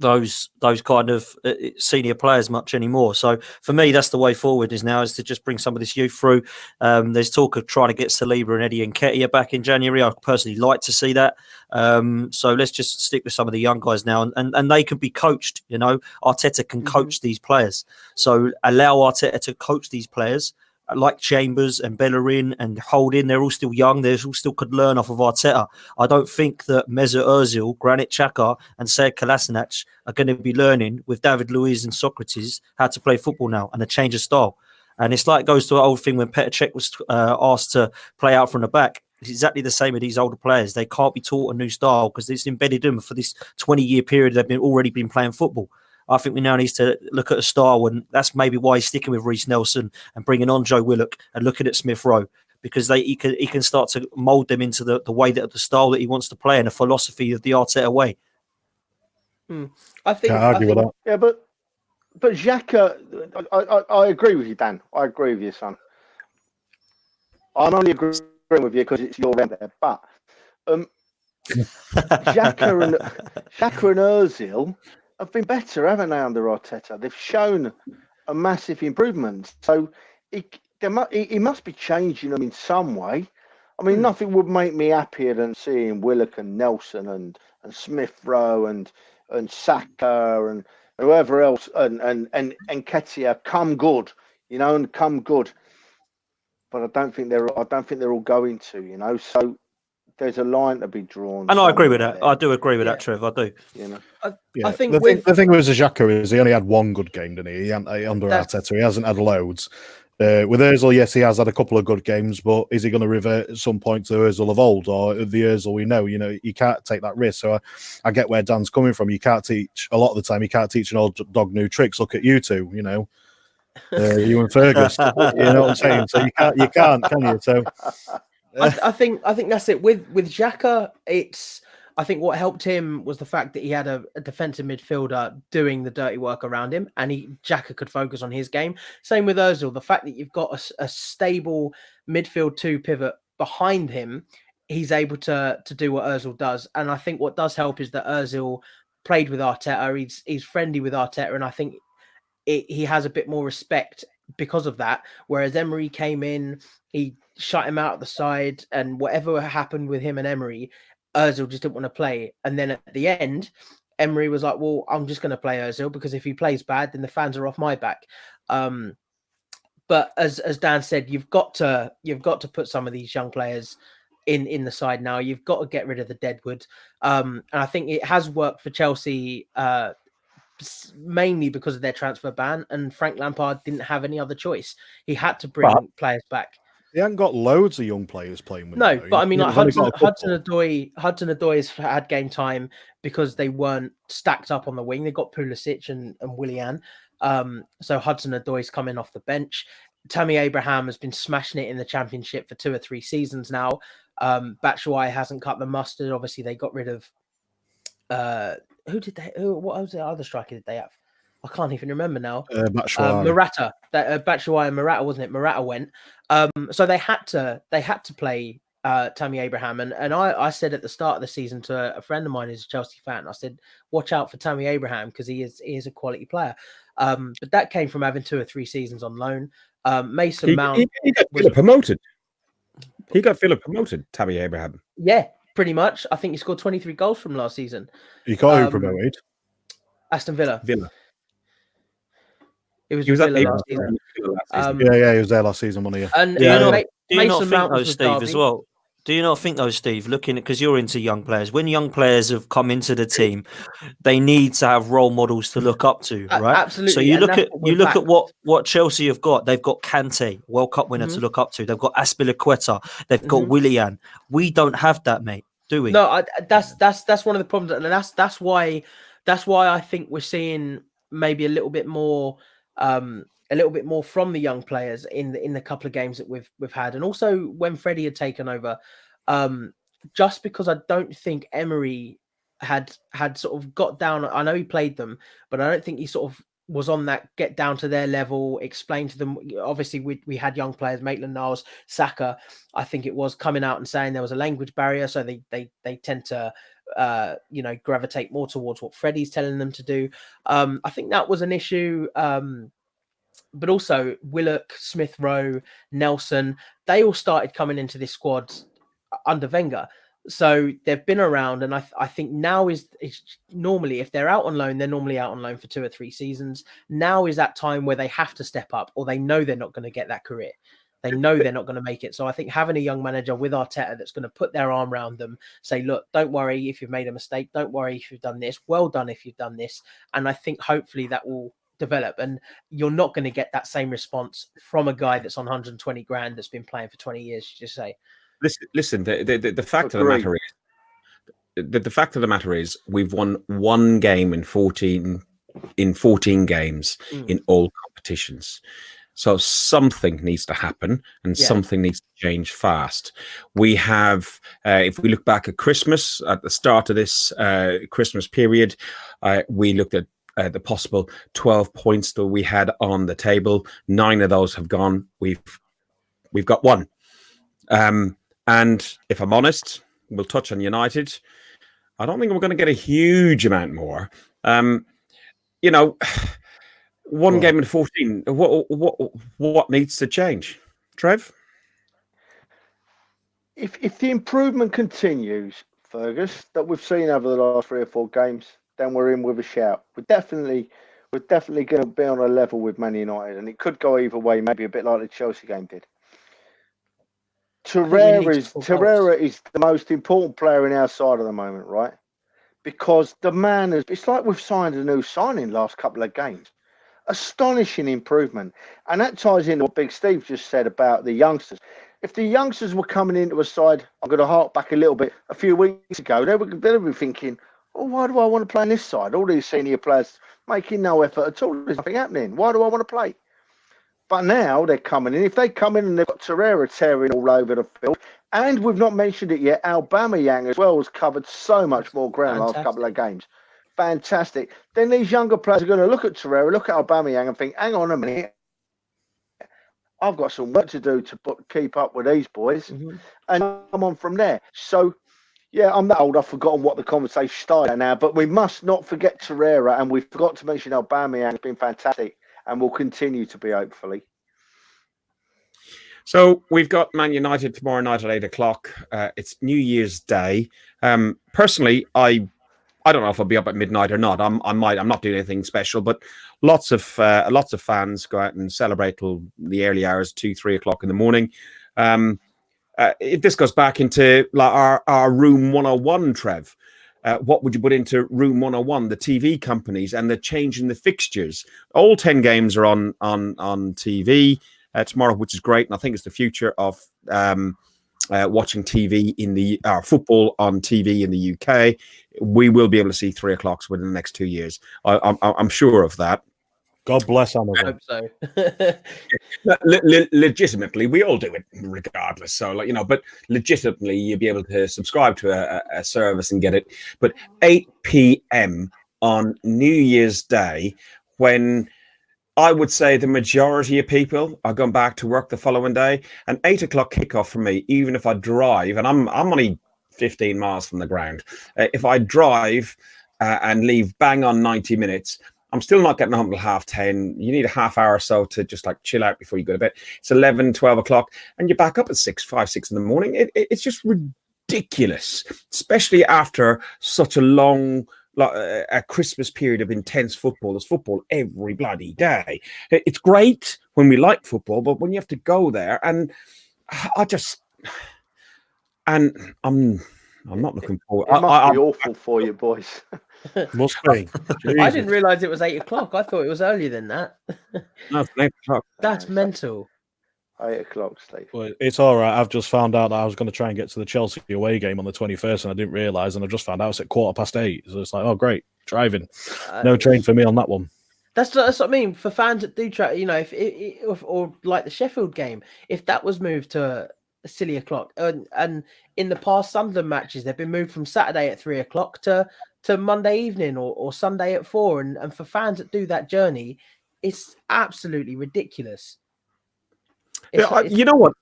those kind of senior players much anymore. So for me, that's the way forward is to just bring some of this youth through. There's talk of trying to get Saliba and Eddie Nketiah back in January. I personally like to see that. So let's just stick with some of the young guys now, and they can be coached. You know, Arteta can coach these players. So allow Arteta to coach these players, like Chambers and Bellerin and Holding. They're all still young. They all still could learn off of Arteta. I don't think that Mesut Ozil, Granit Xhaka and Sead Kolasinac are going to be learning with David Luiz and Socrates how to play football now and a change of style. And it's like it goes to an old thing when Petr Cech was asked to play out from the back. It's exactly the same with these older players. They can't be taught a new style because it's embedded them for this 20-year period they've already been playing football. I think we now need to look at a style, and that's maybe why he's sticking with Reece Nelson and bringing on Joe Willock and looking at Smith Rowe, because he can start to mould them into the way that the style that he wants to play and the philosophy of the Arteta way. I think. Can't argue with that. Yeah, but Xhaka, I agree with you, Dan. I agree with you, son. I'm only agreeing with you because it's your end there. But Xhaka and Ozil have been better, haven't they, under Arteta? They've shown a massive improvement. So he must be changing them in some way. I mean, nothing would make me happier than seeing Willock and Nelson and Smith Rowe and Saka and whoever else and Nketiah come good, you know, and come good. But I don't think they're all going to, you know. So there's a line to be drawn. And I agree with that. I do agree with that, Trev. I do. You know. I think the thing with Xhaka is he only had 1 good game, didn't he? Under Arteta, he hasn't had loads. With Ozil, yes, he has had a couple of good games, but is he going to revert at some point to Ozil of old, or the Ozil we know? You know, you can't take that risk. So I get where Dan's coming from. You can't teach a lot of the time. You can't teach an old dog new tricks. Look at you two, you know, you and Fergus. You know what I'm saying? So you can't, can you? So I think that's it. With Xhaka, I think what helped him was the fact that he had a defensive midfielder doing the dirty work around him, and Xhaka could focus on his game. Same with Ozil. The fact that you've got a stable midfield 2 pivot behind him, he's able to do what Ozil does. And I think what does help is that Ozil played with Arteta. He's friendly with Arteta, and I think he has a bit more respect because of that. Whereas Emery came in, he shut him out of the side, and whatever happened with him and Emery, Ozil just didn't want to play. And then at the end, Emery was like, well, I'm just going to play Ozil because if he plays bad, then the fans are off my back. But as Dan said, you've got to put some of these young players in the side now. You've got to get rid of the deadwood. And I think it has worked for Chelsea mainly because of their transfer ban, and Frank Lampard didn't have any other choice. He had to bring players back. He hadn't got loads of young players playing with him. No, though. but I mean, like He's only got a Hudson couple. Odoi has had game time because they weren't stacked up on the wing. They got Pulisic and Willian. So Hudson Odoi's coming off the bench. Tammy Abraham has been smashing it in the Championship for 2 or 3 seasons now. Batshuayi hasn't cut the mustard. Obviously, they got rid of what was the other striker did they have? I can't even remember now. Batshuayi. Morata. Batshuayi and Morata, wasn't it? Morata went. So they had to play Tammy Abraham. And I said at the start of the season to a friend of mine who's a Chelsea fan, I said, watch out for Tammy Abraham because he is a quality player. But that came from having 2 or 3 seasons on loan. Mason Mount. He got Villa promoted. He got Villa promoted, Tammy Abraham. Yeah, pretty much. I think he scored 23 goals from last season. He got who promoted? Aston Villa. He was at Villa last season. Yeah, he was there last season, wasn't he? And Do you not Mason think Mount though, was with Steve, Derby. as well? Do you not think though, Steve, looking at, because you're into young players, when young players have come into the team, they need to have role models to look up to, right? Absolutely. So you and look that's at we're back. what Chelsea have got. They've got Kante, World Cup winner, to look up to. They've got Aspilicueta. They've got Willian. We don't have that, mate. Do we? No, that's one of the problems, and that's why I think we're seeing maybe a little bit more from the young players in the couple of games that we've had, and also when Freddie had taken over. Just because I don't think Emery had sort of got down. I know he played them, but I don't think he sort of was on that get down to their level, explain to them. Obviously, we had young players, Maitland-Niles, Saka. I think it was coming out and saying there was a language barrier, so they tend to gravitate more towards what Freddie's telling them to do. I think that was an issue. But also Willock, Smith Rowe, Nelson, they all started coming into this squad under Wenger. So they've been around, and I think now is normally, if they're out on loan, they're normally out on loan for 2 or 3 seasons. Now is that time where they have to step up, or they know they're not going to get that career. They know they're not going to make it. So I think having a young manager with Arteta that's going to put their arm around them, say, look, don't worry if you've made a mistake. Don't worry if you've done this. Well done if you've done this. And I think hopefully that will develop, and you're not going to get that same response from a guy that's on 120 grand that's been playing for 20 years. You just say, listen. The fact of the matter is, the fact of the matter is, we've won 1 game in 14 games in all competitions. So something needs to happen, and something needs to change fast. We have, if we look back at Christmas, at the start of this Christmas period, we looked at the possible 12 points that we had on the table. 9 of those have gone. We've got 1. And if I'm honest, we'll touch on United. I don't think we're going to get a huge amount more. One game in 14. What needs to change, Trev? If the improvement continues, Fergus, that we've seen over the last 3 or 4 games, then we're in with a shout. We're definitely going to be on a level with Man United, and it could go either way. Maybe a bit like the Chelsea game did. Torreira is the most important player in our side at the moment, right? Because the man it's like we've signed a new signing last couple of games. Astonishing improvement. And that ties into what Big Steve just said about the youngsters. If the youngsters were coming into a side, I'm going to hark back a little bit, a few weeks ago, they would be thinking, oh, why do I want to play on this side? All these senior players making no effort at all. There's nothing happening. Why do I want to play? But now they're coming in. If they come in and they've got Torreira tearing all over the field, and we've not mentioned it yet, Aubameyang as well has covered so much more ground last couple of games. Fantastic. Then these younger players are going to look at Torreira, look at Aubameyang and think, hang on a minute, I've got some work to do to keep up with these boys, and come on from there. So, yeah, I'm that old, I've forgotten what the conversation started now, but we must not forget Torreira, and we forgot to mention Aubameyang has been fantastic and will continue to be, hopefully. So we've got Man United tomorrow night at 8:00. It's New Year's Day. Personally, I don't know if I'll be up at midnight or not. I'm not doing anything special, but lots of fans go out and celebrate till the early hours, 2-3 o'clock in the morning. This goes back into our Room 101, Trev. What would you put into Room 101? The TV companies and the change in the fixtures. All 10 games are on TV tomorrow, which is great, and I think it's the future of watching TV in the football on TV in the UK. We will be able to see 3 o'clocks within the next 2 years. I'm sure of that. God bless I Amazon. hope so. Legitimately, we all do it regardless. So, but legitimately, you'll be able to subscribe to a service and get it. But 8 p.m. on New Year's Day, when I would say the majority of people are going back to work the following day, an 8 o'clock kickoff for me, even if I drive, and I'm only 15 miles from the ground. If I drive and leave bang on 90 minutes, I'm still not getting home till 10:30. You need a half hour or so to just chill out before you go to bed. It's 11, 12 o'clock, and you're back up at 5, 6 in the morning. It's just ridiculous, especially after such a long a Christmas period of intense football. There's football every bloody day. It's great when we like football, but when you have to go there, and I'm not looking forward. It must be awful for you, boys. Must be. I didn't realise it was 8 o'clock. I thought it was earlier than that. No, it's 8 o'clock. That's mental. 8 o'clock, Steve. Well, it's all right. I've just found out that I was going to try and get to the Chelsea away game on the 21st, and I didn't realise, and I just found out it's at 8:15. So it's like, oh, great, driving. No train for me on that one. That's what I mean. For fans that do try, if or like the Sheffield game, if that was moved to a silly o'clock, and in the past Sunderland matches, they've been moved from Saturday at 3 o'clock to Monday evening or Sunday at 4, and for fans that do that journey, it's absolutely ridiculous. You know what?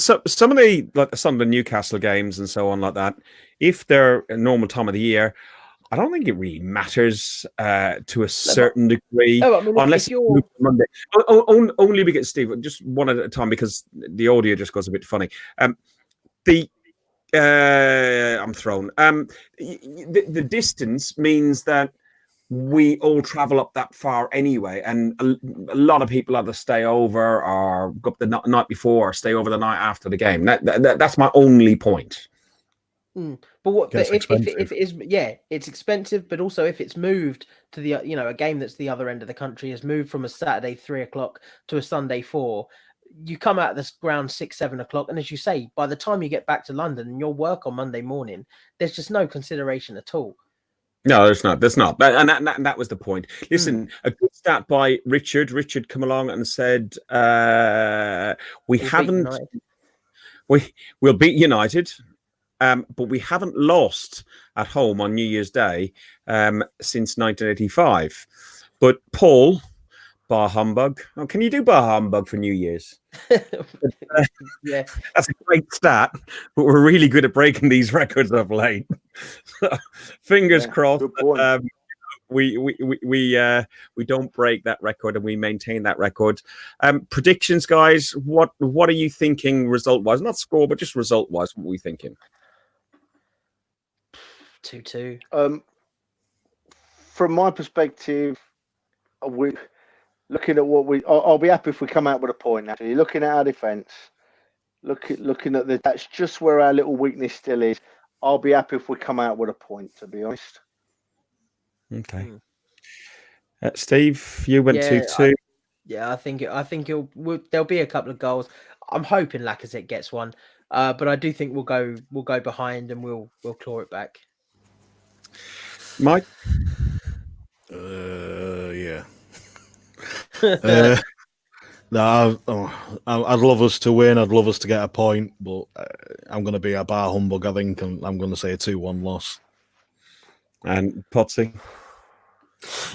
So some of the Newcastle games and so on like that, if they're a normal time of the year, I don't think it really matters to a certain degree, unless if you're Monday. Only because, Steve, just one at a time, because the audio just goes a bit funny. I'm thrown. The distance means that we all travel up that far anyway, and a lot of people either stay over or go up the night before or stay over the night after the game. That's my only point. But what? But if it is, it's expensive. But also, if it's moved to the a game that's the other end of the country is moved from a Saturday 3 o'clock to a Sunday 4. You come out of this ground 6, 7 o'clock, and as you say, by the time you get back to London and your work on Monday morning, there's just no consideration at all. No, there's not. And that was the point. Listen, a good stat by Richard. Richard come along and said, we'll beat United, but we haven't lost at home on New Year's Day since 1985. But Paul, bar humbug. Oh, can you do bar humbug for New Year's? Yeah, that's a great stat, but we're really good at breaking these records of late. Fingers crossed. We don't break that record and we maintain that record. Predictions, guys. What are you thinking result wise? Not score, but just result wise. What are we thinking? 2-2. From my perspective, looking at I'll be happy if we come out with a point. Actually, looking at our defence, looking at that's just where our little weakness still is. I'll be happy if we come out with a point. To be honest. Okay. Steve, you went 2-2. I think there'll be a couple of goals. I'm hoping Lacazette gets one, but I do think we'll go behind and we'll claw it back. Mike. Yeah. No, I'd love us to win. I'd love us to get a point, but I'm going to be a bar humbug. I think I'm going to say a 2-1 loss. And Potsy.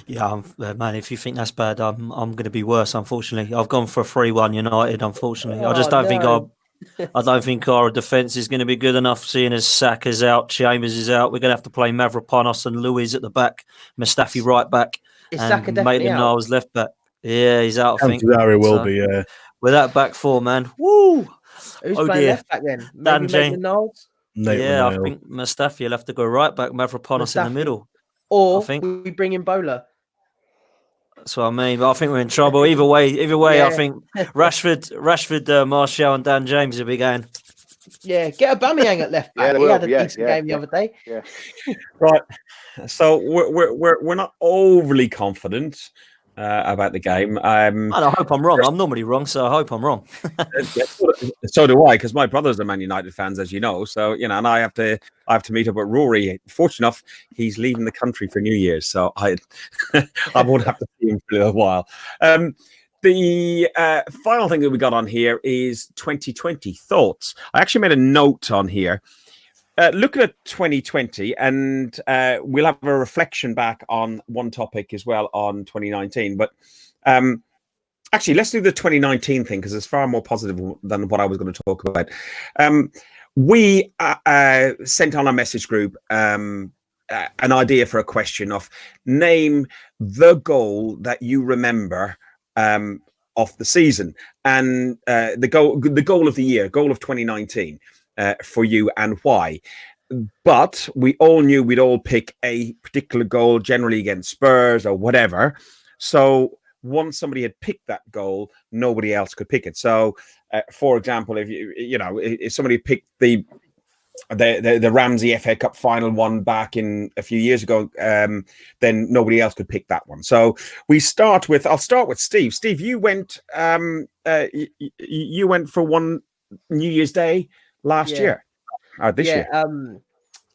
Yeah, man. If you think that's bad, I'm going to be worse. Unfortunately, I've gone for a 3-1 United. Unfortunately, I just don't think our defence is going to be good enough. Seeing as Saka's out, Chambers is out, we're going to have to play Mavropanos and Luiz at the back, Mustafi right back, Is and Saka definitely out? Maitland-Niles left back. Yeah, he's out. I think Harry will be. with that back four, man. Woo! Who's Oh, playing dear. left back then? Dan Maybe James. Maitland-Niles? Yeah, I think Mustafi will have to go right back, Mavropanos in the Mustafi. middle. Or I think. we bring in Bowler. That's what I mean. But I think we're in trouble. Either way, I Yeah. think Rashford, Martial, and Dan James will be going. Yeah, get Aubameyang at left back. they He had will. a decent game the other day. Yeah. Right. So we're not overly confident about the game. And I hope I'm wrong. I'm normally wrong, so I hope I'm wrong. So do I, because my brothers are Man United fans, as you know. So and I have to meet up with Rory. Fortunate enough, he's leaving the country for New Year's, so I won't have to see him for a little while. The final thing that we got on here is 2020 thoughts. I actually made a note on here. Looking at 2020, and we'll have a reflection back on one topic as well on 2019. But actually, let's do the 2019 thing because it's far more positive than what I was going to talk about. We sent on our message group an idea for a question of name the goal that you remember of the season and the goal of the year, goal of 2019. For you and why. But we all knew we'd all pick a particular goal, generally against Spurs or whatever. So once somebody had picked that goal, nobody else could pick it. So, for example, if somebody picked the Ramsey FA Cup final one back in a few years ago, then nobody else could pick that one. So I'll start with Steve. Steve, you went you went for one New Year's Day last year, this year.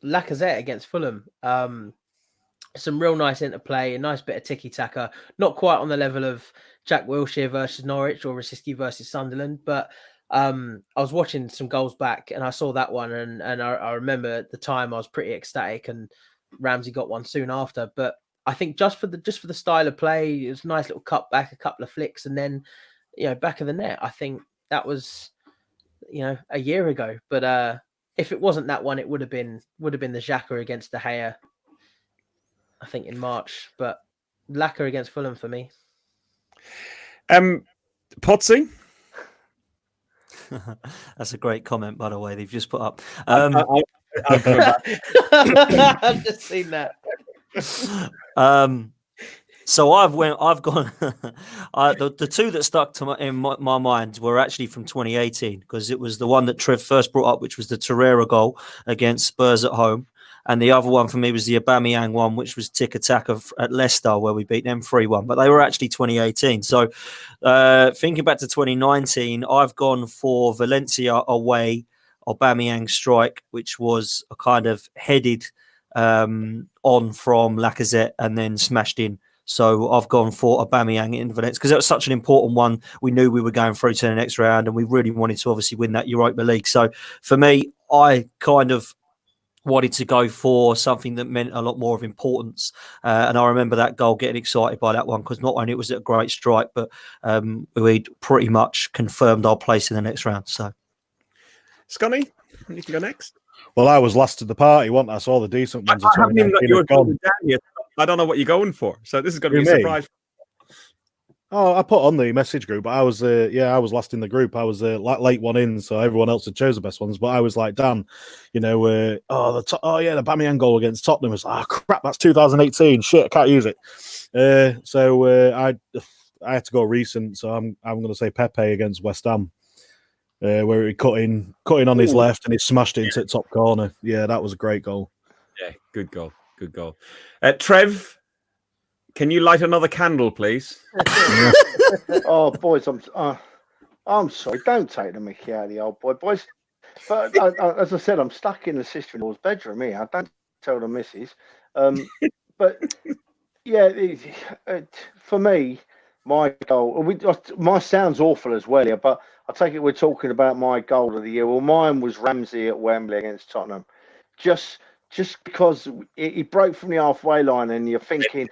Lacazette against Fulham. Some real nice interplay, a nice bit of tiki-taka. Not quite on the level of Jack Wilshere versus Norwich or Rosicky versus Sunderland, but I was watching some goals back and I saw that one, and I remember at the time I was pretty ecstatic, and Ramsey got one soon after. But I think just for the style of play, it was a nice little cut back, a couple of flicks, and then back of the net. I think that was a year ago, but if it wasn't that one, it would have been the Xhaka against De Gea, I think in March. But Lacazette against Fulham for me. Potsy. That's a great comment, by the way. They've just put up. I've just seen that. So I've gone. The two that stuck to in my mind were actually from 2018 because it was the one that Trev first brought up, which was the Torreira goal against Spurs at home, and the other one for me was the Aubameyang one, which was tiki-taka at Leicester where we beat them 3-1. But they were actually 2018. So thinking back to 2019, I've gone for Valencia away, Aubameyang strike, which was a kind of headed on from Lacazette and then smashed in. So I've gone for Aubameyang in Valencia because it was such an important one. We knew we were going through to the next round and we really wanted to obviously win that Europa League. So for me, I kind of wanted to go for something that meant a lot more of importance. And I remember that goal, getting excited by that one because not only was it a great strike, but we'd pretty much confirmed our place in the next round. So, Scotty, you can go next. Well, I was last to the party, wasn't I? Saw all the decent ones. I haven't even got yours down yet. I don't know what you're going for, so this is going to be a surprise. Oh, I put on the message group, but I was last in the group. I was late one in, so everyone else had chose the best ones. But I was like, Dan, the Aubameyang goal against Tottenham was, crap, that's 2018. Shit, I can't use it. So I had to go recent, so I'm going to say Pepe against West Ham, where he cut in on his left and he smashed it into the top corner. Yeah, that was a great goal. Yeah, good goal. Good goal. Trev, can you light another candle, please? Oh, boys, I'm sorry. Don't take the mickey out of the old boy, boys. But as I said, I'm stuck in the sister-in-law's bedroom here. I don't tell the missus. But yeah, for me, my goal. My sounds awful as well here, but I take it we're talking about my goal of the year. Well, mine was Ramsey at Wembley against Tottenham. Just because he broke from the halfway line and you're thinking,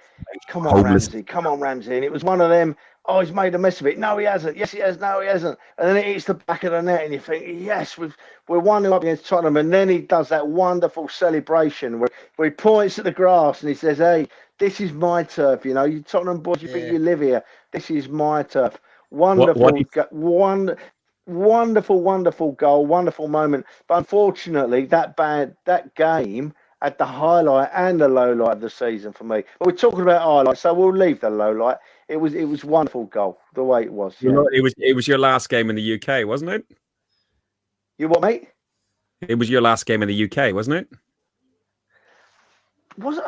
come on, Ramsey. And it was one of them, he's made a mess of it. No, he hasn't. Yes, he has. No, he hasn't. And then it hits the back of the net and you think, yes, we're 1-0 up against Tottenham. And then he does that wonderful celebration where he points at the grass and he says, hey, this is my turf. You Tottenham boys, you think you live here. This is my turf. Wonderful, wonderful goal, wonderful moment. But unfortunately, that game had the highlight and the low light of the season for me. But we're talking about highlights, so we'll leave the low light. It was wonderful goal the way it was. You Yeah. know, it was your last game in the UK, wasn't it? You what, mate? It was your last game in the UK, wasn't it? Was it?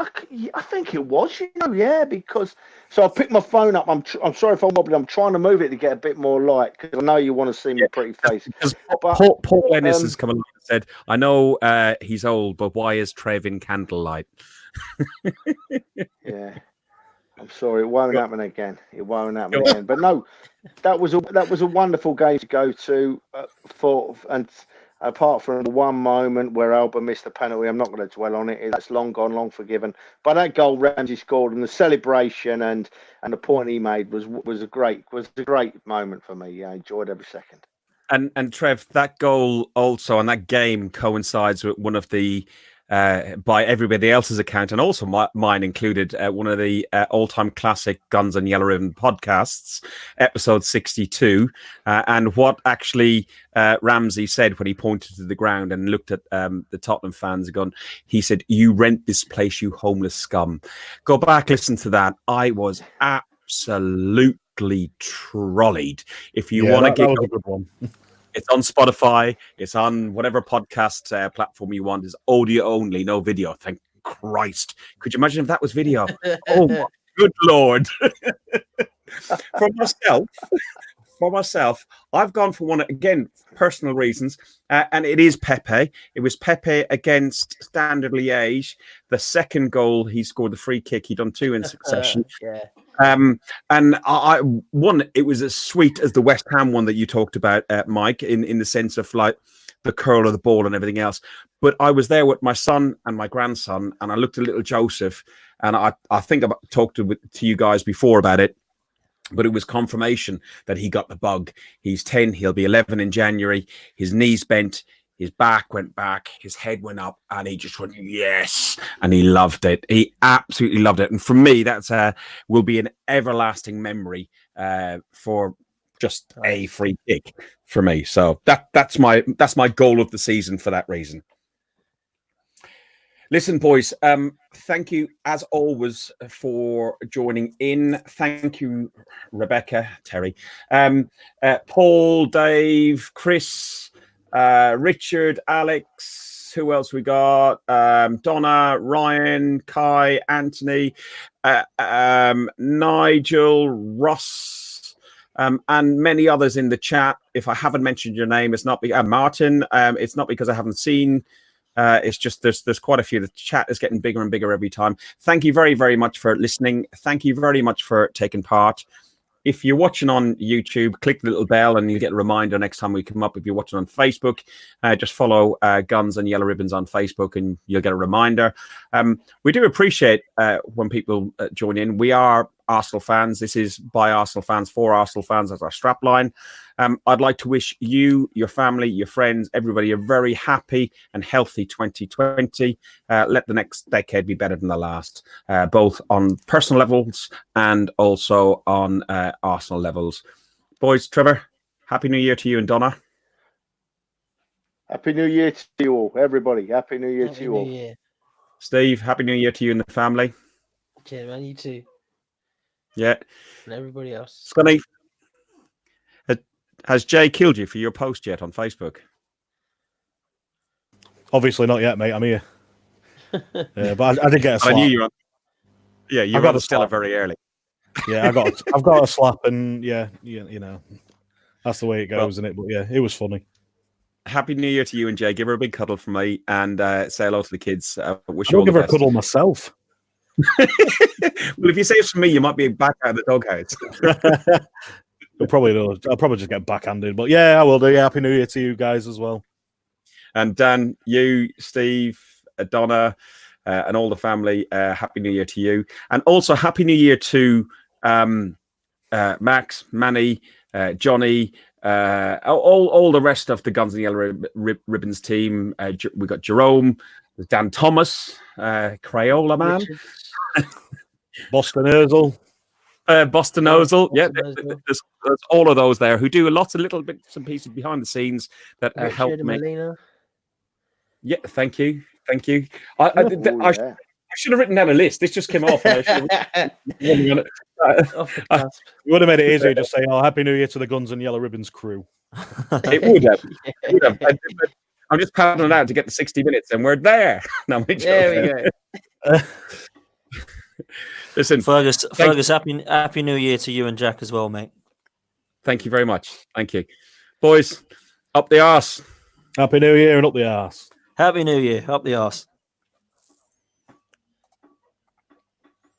I think it was. Yeah, because so I picked my phone up. I'm sorry if I'm wobbly. I'm trying to move it to get a bit more light because I know you want to see my pretty face. Because But, Paul Ennis has come along and said, "I know he's old, but why is Trev in candlelight?" Yeah, I'm sorry. It won't happen again. It won't happen again. But no, that was a wonderful game to go to and. Apart from one moment where Alba missed a penalty, I'm not going to dwell on it. That's long gone, long forgiven. But that goal Ramsey scored and the celebration and the point he made was a great moment for me. Yeah, I enjoyed every second. And Trev, that goal also and that game coincides with one of the by everybody else's account, and also mine included, one of the all-time classic Guns and Yellow Ribbon podcasts, episode 62. And what actually Ramsey said when he pointed to the ground and looked at the Tottenham fans, he said, "You rent this place, you homeless scum." Go back, listen to that. I was absolutely trolleyed. If you want to get... That was a good one. It's on Spotify. It's on whatever podcast platform you want. It's audio only, no video. Thank Christ. Could you imagine if that was video? Oh, my good Lord. For myself, I've gone for one, again, personal reasons, and it is Pepe. It was Pepe against Standard Liège. The second goal, he scored the free kick. He done two in succession. Yeah. And it was as sweet as the West Ham one that you talked about, Mike, in the sense of like the curl of the ball and everything else. But I was there with my son and my grandson, and I looked at little Joseph, and I think I talked to you guys before about it, but it was confirmation that he got the bug. He's 10, he'll be 11 in January. His knees bent. His back went back, his head went up, and he just went, yes. And he loved it. He absolutely loved it. And for me, that's will be an everlasting memory for just a free kick for me. So that's my goal of the season for that reason. Listen, boys, thank you as always for joining in. Thank you, Rebecca, Terry, Paul, Dave, Chris, Richard, Alex, who else we got? Donna, Ryan, Kai, Anthony, Nigel, Ross, and many others in the chat. If I haven't mentioned your name, it's not Martin. It's not because I haven't seen. It's just there's quite a few. The chat is getting bigger and bigger every time. Thank you very, very much for listening. Thank you very much for taking part. If you're watching on YouTube, click the little bell and you'll get a reminder next time we come up. If you're watching on Facebook, just follow Guns and Yellow Ribbons on Facebook and you'll get a reminder. We do appreciate when people join in. We are Arsenal fans. This is by Arsenal fans for Arsenal fans as our strapline. I'd like to wish you, your family, your friends, everybody a very happy and healthy 2020. Let the next decade be better than the last, both on personal levels and also on Arsenal levels. Boys, Trevor, Happy New Year to you and Donna. Happy New Year to you all, everybody. Happy New Year to you all. Year. Steve, Happy New Year to you and the family. Cheers, man. You too. Yeah. And everybody else. Scunny, has Jay killed you for your post yet on Facebook? Obviously not yet, mate. I'm here. But I did get a slap. I knew you were on. Yeah, you got the Stella very early. Yeah, I've got a slap, and you know, that's the way it goes, isn't it? But yeah, it was funny. Happy New Year to you and Jay. Give her a big cuddle from me and say hello to the kids. Wish I'll you all give the her a best. cuddle myself. Well, if you say it's from me, you might be back out of the doghouse. I'll probably just get backhanded. But yeah, I will do. Yeah, Happy New Year to you guys as well. And Dan, you, Steve, Donna, and all the family, Happy New Year to you. And also Happy New Year to Max, Manny, Johnny, all the rest of the Guns and Yellow Ribbons team. We got Jerome, Dan Thomas, Crayola Man, Boston Earl. Boston Ozil. Yeah, Boston Ozil. there's all of those there who do lots of little bits and pieces behind the scenes that help Richard make. Molina. Yeah, thank you. Oh, yeah. I should have written down a list. This just came off. And I should have Off the cusp. You would have made it easier just say, "Oh, Happy New Year to the Guns and Yellow Ribbons crew." It would have. It would have. I'm just pounding it out to get the 60 minutes, and we're there. No, I'm There we go. Listen, Fergus, happy New Year to you and Jack as well, mate. thank you very much. Thank you, boys. Up the arse. Happy New Year and up the arse. Happy New Year, up the arse.